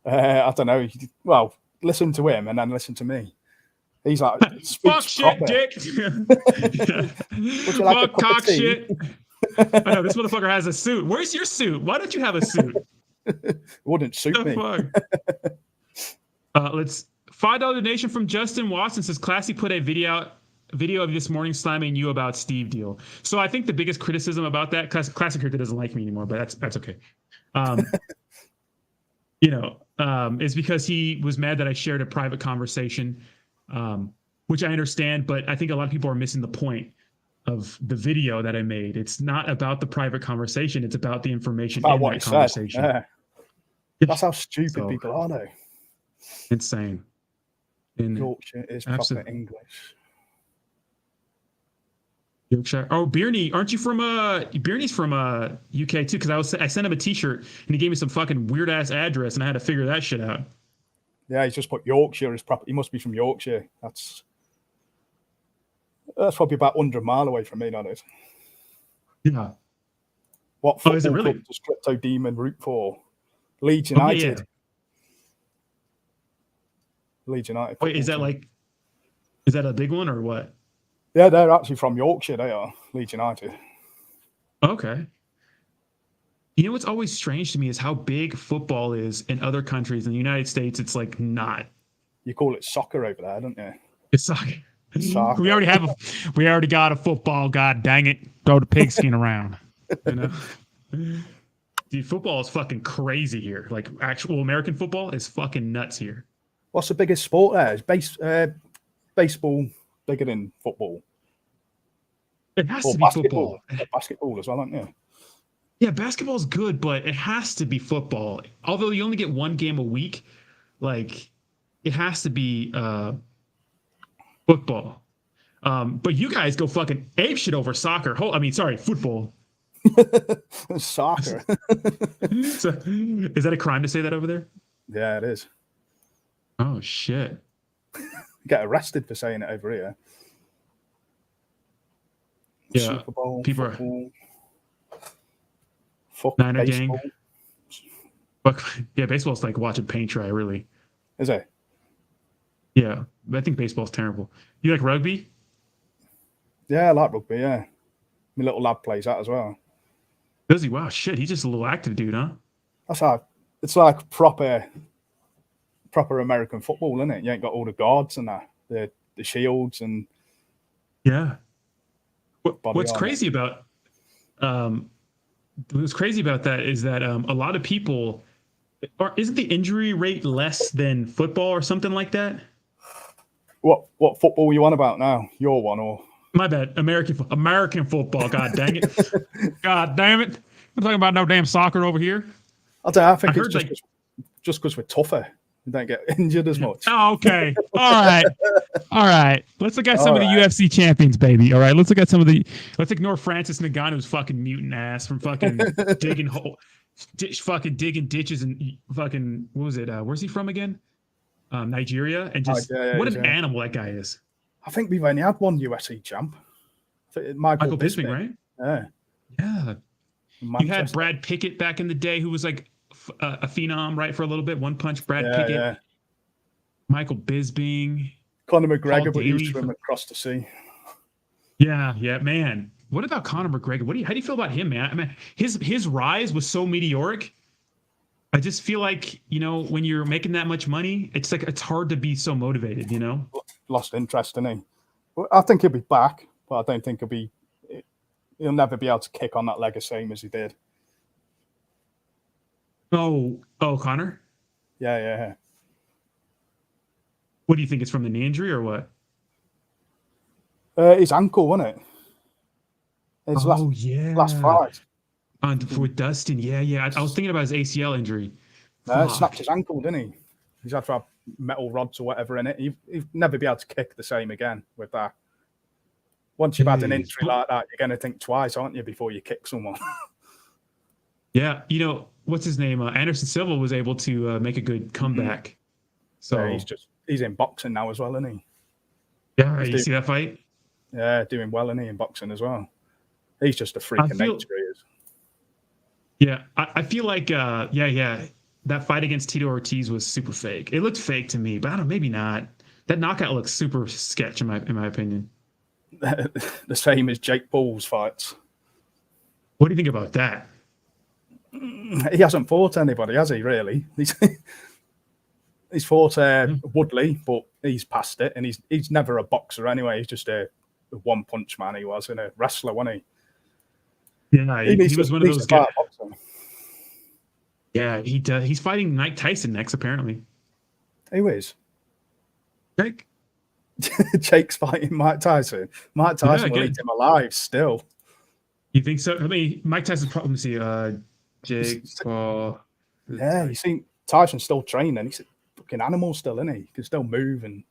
S2: I don't know. Well, listen to him and then listen to me. He's like,
S1: fuck shit, dick. Fuck cock shit. I know this motherfucker has a suit. Where's your suit? Why don't you have a suit?
S2: Wouldn't suit me.
S1: Let's $5 donation from Justin Watson says Classy put a video of this morning slamming you about Steve deal. So I think the biggest criticism about that Classic Crypto doesn't like me anymore, but that's okay. Is because he was mad that I shared a private conversation. Which I understand, but I think a lot of people are missing the point of the video that I made. It's not about the private conversation. It's about the information in that conversation.
S2: Yeah. That's how stupid people are, though.
S1: Insane.
S2: Yorkshire is proper English.
S1: Yorkshire. Oh, Birney, aren't you from Birney's from UK too? Because I sent him a T-shirt and he gave me some fucking weird ass address and I had to figure that shit out.
S2: Yeah, he's just put Yorkshire as proper. He must be from Yorkshire. That's probably about 100 miles away from me, not it?
S1: Yeah.
S2: What football club does Crypto Demon root for? Leeds United.
S1: Yeah.
S2: Leeds United.
S1: Wait, is that a big one or what?
S2: Yeah, they're actually from Yorkshire. They are Leeds United.
S1: Okay. You know what's always strange to me is how big football is in other countries. In the United States, it's like not.
S2: You call it soccer over there, don't you?
S1: It's soccer. We already got a football. God dang it! Throw the pigskin around. Dude, football is fucking crazy here. Like actual American football is fucking nuts here.
S2: What's the biggest sport there? Is baseball bigger than football?
S1: It has to be football.
S2: Basketball as well, aren't you?
S1: Yeah, basketball's good, but it has to be football. Although you only get one game a week, like it has to be football. But you guys go fucking ape shit over soccer. Sorry, football.
S2: Soccer.
S1: So, is that a crime to say that over there?
S2: Yeah, it is.
S1: Oh shit!
S2: Get arrested for saying it over here.
S1: Yeah,
S2: Super Bowl,
S1: people
S2: football. Fuck
S1: Niner
S2: baseball.
S1: gang. But yeah, baseball's like watching paint dry, really.
S2: Is it?
S1: Yeah, I think baseball's terrible. You like rugby?
S2: Yeah, I like rugby, yeah. My little lad plays that as well.
S1: Does he? Wow, shit, he's just a little active dude, huh?
S2: That's how it's like proper American football, isn't it? You ain't got all the guards and that, the shields and
S1: Yeah. What's
S2: armor.
S1: crazy about that is that a lot of people, or isn't the injury rate less than football or something like that?
S2: What football are you on about now? Your one or?
S1: My bad. American football. God dang it. God damn it. I'm talking about no damn soccer over here.
S2: I don't know, I think it's just because we're tougher. We don't get injured as much.
S1: Oh, okay. All right. Let's look at some of the UFC champions, baby. All right. Let's ignore Francis Ngannou's fucking mutant ass from fucking digging ditches and fucking, what was it? Where's he from again? Nigeria. And just what an animal that guy is.
S2: I think we've only had one UFC champ. Michael
S1: Bisping, right?
S2: Yeah.
S1: Yeah. You had Brad Pickett back in the day, who was like a phenom, right, for a little bit. One punch Brad Pickett. Yeah. Michael Bisping.
S2: Conor McGregor, but he used to swim across the sea.
S1: Yeah, man. What about Conor McGregor? How do you feel about him, man? I mean, his rise was so meteoric. I just feel like, when you're making that much money, it's hard to be so motivated,
S2: Lost interest in him. I think he'll be back, but I don't think he'll never be able to kick on that leg the same as he did.
S1: Oh, Conor?
S2: Yeah.
S1: What do you think? It's from the knee injury or what?
S2: His ankle, wasn't it? Last fight.
S1: With Dustin, yeah. I was thinking about his ACL injury.
S2: No, snapped his ankle, didn't he? He's had to have metal rods or whatever in it. He'd never be able to kick the same again with that. Once you've had an injury like that, you're going to think twice, aren't you, before you kick someone?
S1: Yeah, what's his name? Anderson Silva was able to make a good comeback. Mm-hmm. So
S2: yeah, he's in boxing now as well, isn't he?
S1: Yeah, you see that fight?
S2: Yeah, doing well, isn't he, in boxing as well? He's just a freak of nature, he is.
S1: Yeah, I feel like, that fight against Tito Ortiz was super fake. It looked fake to me, but I don't know, maybe not. That knockout looks super sketch in my opinion.
S2: The same as Jake Paul's fights.
S1: What do you think about that?
S2: He hasn't fought anybody, has he, really? He's fought Woodley, but he's past it, and he's never a boxer anyway. He's just a one-punch man he was, and a wrestler, wasn't
S1: he? Yeah, he was one of those guys. Yeah, he does. He's fighting Mike Tyson next, apparently.
S2: Who is?
S1: Jake.
S2: Jake's fighting Mike Tyson. Mike Tyson will eat him alive still.
S1: You think so? I mean, Mike Tyson's probably, Jake Paul.
S2: Yeah, you see Tyson's still training. He's a fucking animal still, isn't he? He can still move and.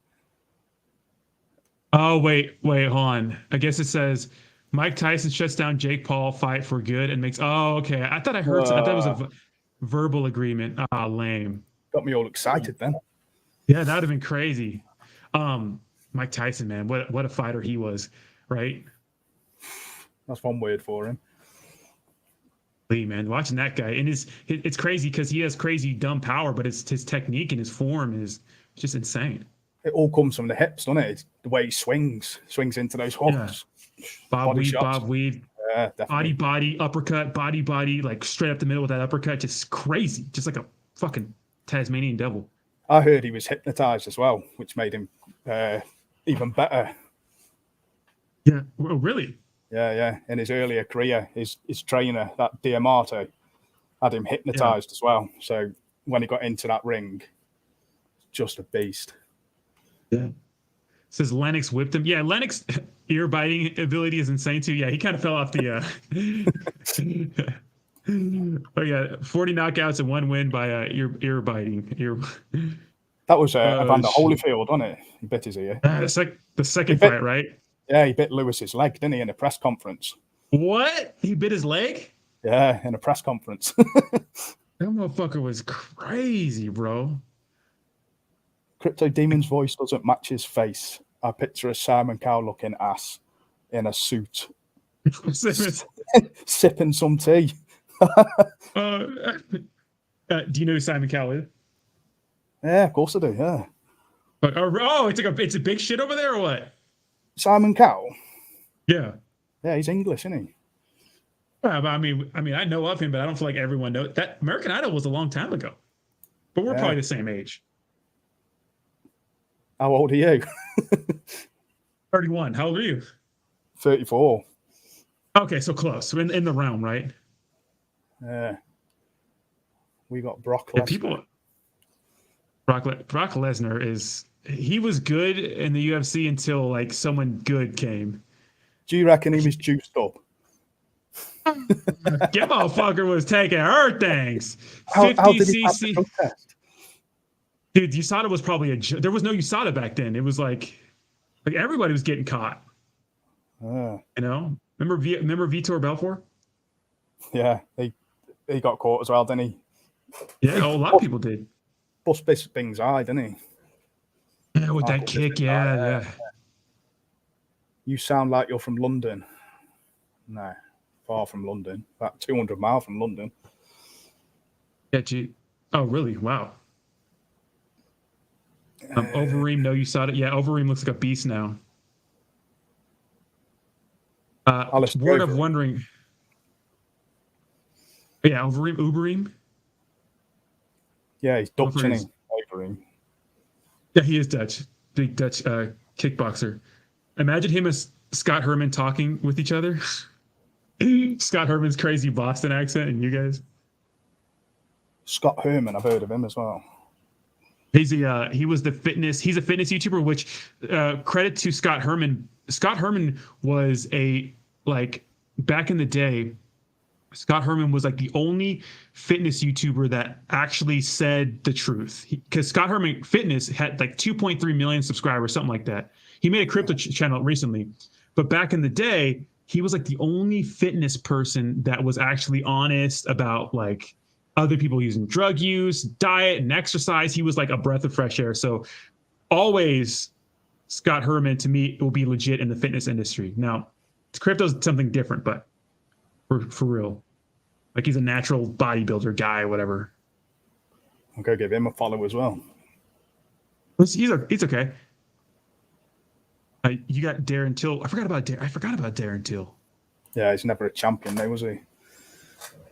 S1: Oh, wait, hold on. I guess it says Mike Tyson shuts down Jake Paul fight for good and makes. Oh, okay. I thought it was a verbal agreement. Ah, lame.
S2: Got me all excited then.
S1: Yeah, that would have been crazy. Mike Tyson, man, what a fighter he was, right?
S2: That's one word for him.
S1: Lee, man, watching that guy, and it's crazy because he has crazy dumb power, but his technique and his form is just insane.
S2: It all comes from the hips, doesn't it? It's the way he swings into those hooks.
S1: Yeah. Bob weave.
S2: Yeah, definitely.
S1: Body, uppercut, body, like straight up the middle with that uppercut, just crazy, just like a fucking Tasmanian devil.
S2: I heard he was hypnotized as well, which made him even better.
S1: Yeah, oh, really?
S2: Yeah. In his earlier career, his trainer, that Diamato, had him hypnotized as well. So when he got into that ring, just a beast.
S1: Yeah. Says Lennox whipped him. Yeah, Lennox ear biting ability is insane too. Yeah, he kind of fell off the. Oh yeah, 40 knockouts and 1 win by ear biting.
S2: That was Evander
S1: Shit.
S2: Holyfield, wasn't it? He bit his ear.
S1: It's like the second fight, right?
S2: Yeah, he bit Lewis's leg, didn't he, in a press conference?
S1: What? He bit his leg?
S2: Yeah, in a press conference.
S1: That motherfucker was crazy, bro.
S2: Crypto Demon's voice doesn't match his face. I picture a Simon Cowell looking ass in a suit, sipping some tea.
S1: Do you know who Simon Cowell is?
S2: Yeah, of course I do. Yeah.
S1: But, oh, it's a big shit over there, or what?
S2: Simon Cowell.
S1: Yeah.
S2: Yeah, he's English, isn't he?
S1: But I mean, I know of him, but I don't feel like everyone knows that. American Idol was a long time ago, but we're probably the same age.
S2: How old are you?
S1: 31. How old are you?
S2: 34.
S1: Okay, so close. So in the realm, right?
S2: Yeah. We got Brock Lesnar.
S1: Brock Lesnar he was good in the UFC until like someone good came.
S2: Do you reckon he was juiced up?
S1: That motherfucker was taking her things. 50
S2: how did he
S1: cc.
S2: pass the drug test?
S1: Dude, USADA was probably there was no USADA back then. It was like everybody was getting caught. You know? Remember Vitor Belfort?
S2: Yeah, he got caught as well, didn't he?
S1: Yeah, a lot of people did.
S2: Bust Bisping's eye, didn't he?
S1: Yeah, with that kick, yeah.
S2: You sound like you're from London. No, far from London. About 200 miles from London.
S1: Yeah, gee. Oh, really? Wow. Overeem, no, you saw it. Yeah, Overeem looks like a beast now. Word of wondering. Yeah, Ubereem.
S2: Yeah, he's Dutch, isn't he? Overeem.
S1: Yeah, he is Dutch. Big Dutch kickboxer. Imagine him as Scott Herman talking with each other. Scott Herman's crazy Boston accent, and you guys.
S2: Scott Herman, I've heard of him as well.
S1: He's he's a fitness YouTuber, which credit to Scott Herman. Scott Herman was back in the day, Scott Herman was like the only fitness YouTuber that actually said the truth. Because Scott Herman Fitness had like 2.3 million subscribers, something like that. He made a crypto channel recently, but back in the day, he was like the only fitness person that was actually honest about like other people using drug use, diet, and exercise. He was like a breath of fresh air. So always Scott Herman, to me, will be legit in the fitness industry. Now, crypto's something different, but for real. Like he's a natural bodybuilder guy, whatever.
S2: I'll go give him a follow as well.
S1: He's okay. You got Darren Till. I forgot about Darren Till.
S2: Yeah, he's never a champion, though, was he?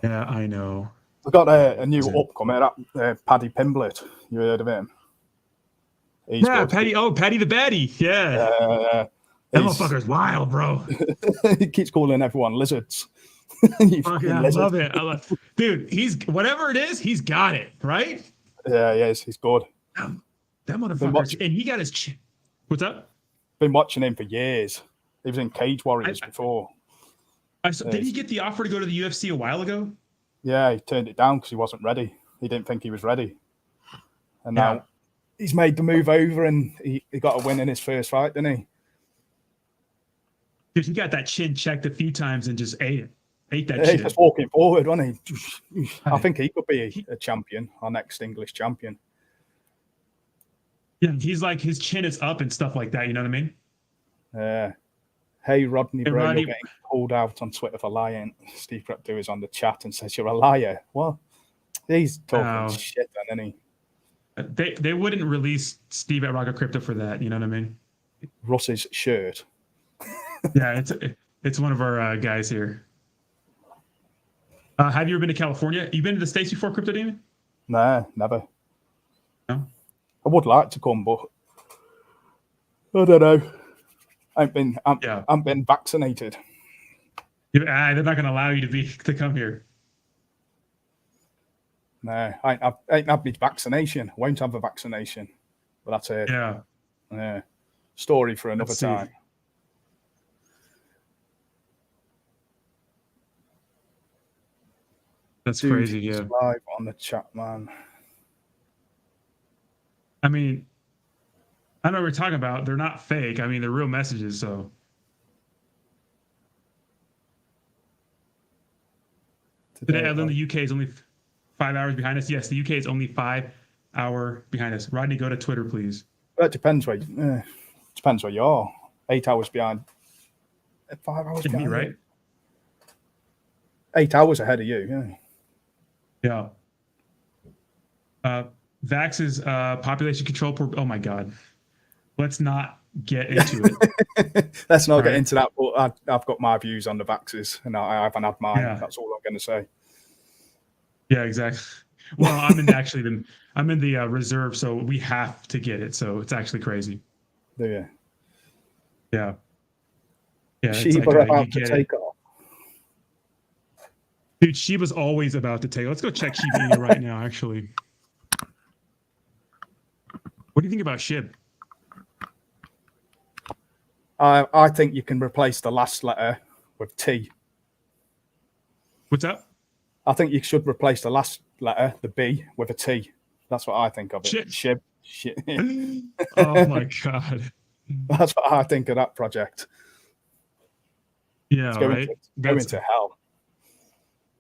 S1: Yeah, I know.
S2: We've got a new upcomer, Paddy Pimblett. You heard of him?
S1: Paddy. Oh, Paddy the Baddie. Yeah. That motherfucker's wild, bro.
S2: He keeps calling everyone lizards.
S1: I love it. Dude, he's whatever it is, he's got it, right?
S2: Yeah, he's good.
S1: That motherfucker. And he got his chin. What's up?
S2: Been watching him for years. He was in Cage Warriors before.
S1: Did he get the offer to go to the UFC a while ago?
S2: Yeah, he turned it down because he wasn't ready. He didn't think he was ready. And now he's made the move over and he got a win in his first fight, didn't he?
S1: Dude, he got that chin checked a few times and just ate it. Ate that
S2: shit. He's just walking forward, wasn't he? I think he could be a champion, our next English champion.
S1: Yeah, he's like, his chin is up and stuff like that, you know what I mean?
S2: Yeah. Hey, Rodney, bro, you're getting called out on Twitter for lying. Steve Crypto is on the chat and says you're a liar. What? He's talking shit, then, isn't
S1: he? They wouldn't release Steve at Rocket Crypto for that, you know what I mean?
S2: Russ's shirt.
S1: Yeah, it's one of our guys here. Have you ever been to California? You been to the States before, Crypto Demon?
S2: Nah, never.
S1: No?
S2: I would like to come, but I don't know. I've been vaccinated.
S1: They're not going to allow you to come here.
S2: No, I ain't had my vaccination. I won't have a vaccination. But that's it. Yeah. Story for another time.
S1: That's crazy, yeah.
S2: Live on the chat, man.
S1: I mean, I know what we're talking about. They're not fake. I mean, they're real messages. So today, I learned the UK is only 5 hours behind us. Yes, the UK is only 5 hour behind us. Rodney, go to Twitter, please.
S2: Well, it depends where you are. 8 hours behind. 5 hours behind
S1: me, right?
S2: 8 hours ahead of you.
S1: Yeah. Vax's population control. Oh my God. Let's not get into it.
S2: Let's not get into that. But I've got my views on the vaxes, and I haven't had mine. Yeah. That's all I'm going to say.
S1: Yeah, exactly. Well, I'm in the reserve, so we have to get it. So it's actually crazy.
S2: Yeah.
S1: Yeah. Yeah.
S2: Sheba about to take off.
S1: Dude, Sheba's always about to take. Let's go check Shiba right now, actually. What do you think about Shib?
S2: I think you can replace the last letter with T.
S1: What's up?
S2: I think you should replace the last letter, the B, with a T. That's what I think of it. Shib.
S1: Oh my God.
S2: That's what I think of that project.
S1: Yeah,
S2: going to hell.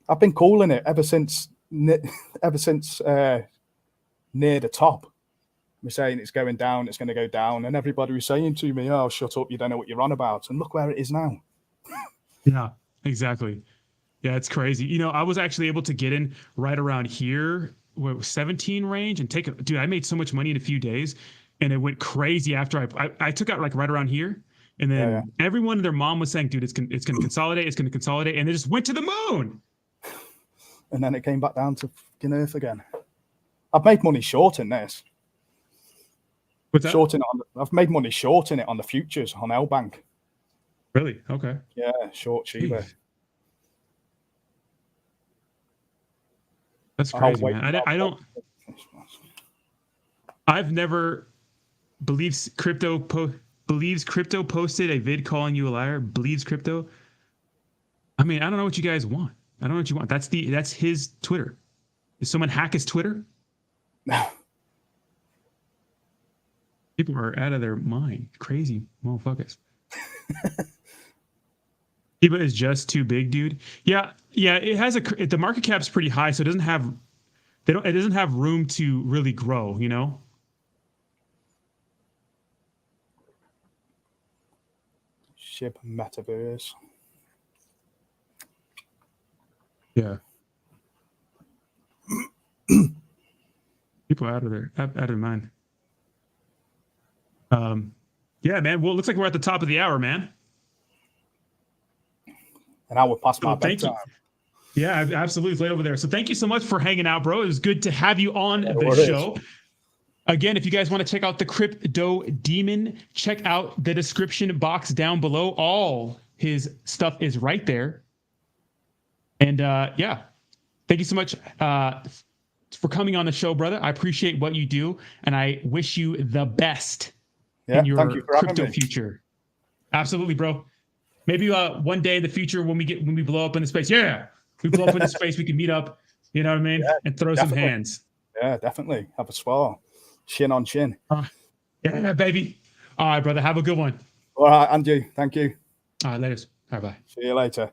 S2: I've been calling it ever since near the top. We're saying it's going down, it's going to go down, and everybody was saying to me, "Oh, shut up! You don't know what you're on about." And look where it is now.
S1: Yeah, exactly. Yeah, it's crazy. You know, I was actually able to get in right around here, 17 range, and take it. Dude, I made so much money in a few days, and it went crazy after I took out like right around here, and then everyone and their mom was saying, "Dude, it's gonna consolidate, it's gonna consolidate," and they just went to the moon.
S2: And then it came back down to fucking Earth again. I've made money short in this.
S1: What's that?
S2: I've made money short in it on the futures on L Bank.
S1: Really? Okay.
S2: Yeah, short Shiba.
S1: That's crazy, man. I don't. I've never believes crypto posted a vid calling you a liar. Believes crypto. I mean, I don't know what you guys want. I don't know what you want. That's his Twitter. Did someone hack his Twitter?
S2: No.
S1: People are out of their mind. Crazy motherfuckers. Shiba is just too big, dude. Yeah. It has the market cap's pretty high, so it doesn't have room to really grow. You know.
S2: Shib metaverse.
S1: Yeah. People out of their mind. Yeah, man. Well, it looks like we're at the top of the hour, man.
S2: And I will pass my bedtime.
S1: Yeah, absolutely. It's late over there. So thank you so much for hanging out, bro. It was good to have you on the show. Again, if you guys want to check out the Crypto Demon, check out the description box down below. All his stuff is right there. And yeah, thank you so much for coming on the show, brother. I appreciate what you do, and I wish you the best in your crypto future. Absolutely, bro. Maybe one day in the future when we blow up into space, we blow up into space, we can meet up. You know what I mean? Yeah, and throw some hands.
S2: Yeah, definitely. Have a spar, chin on chin.
S1: Yeah, baby. All right, brother. Have a good one.
S2: All right, Andrew. Thank you.
S1: All right, later. All right, bye.
S2: See you later.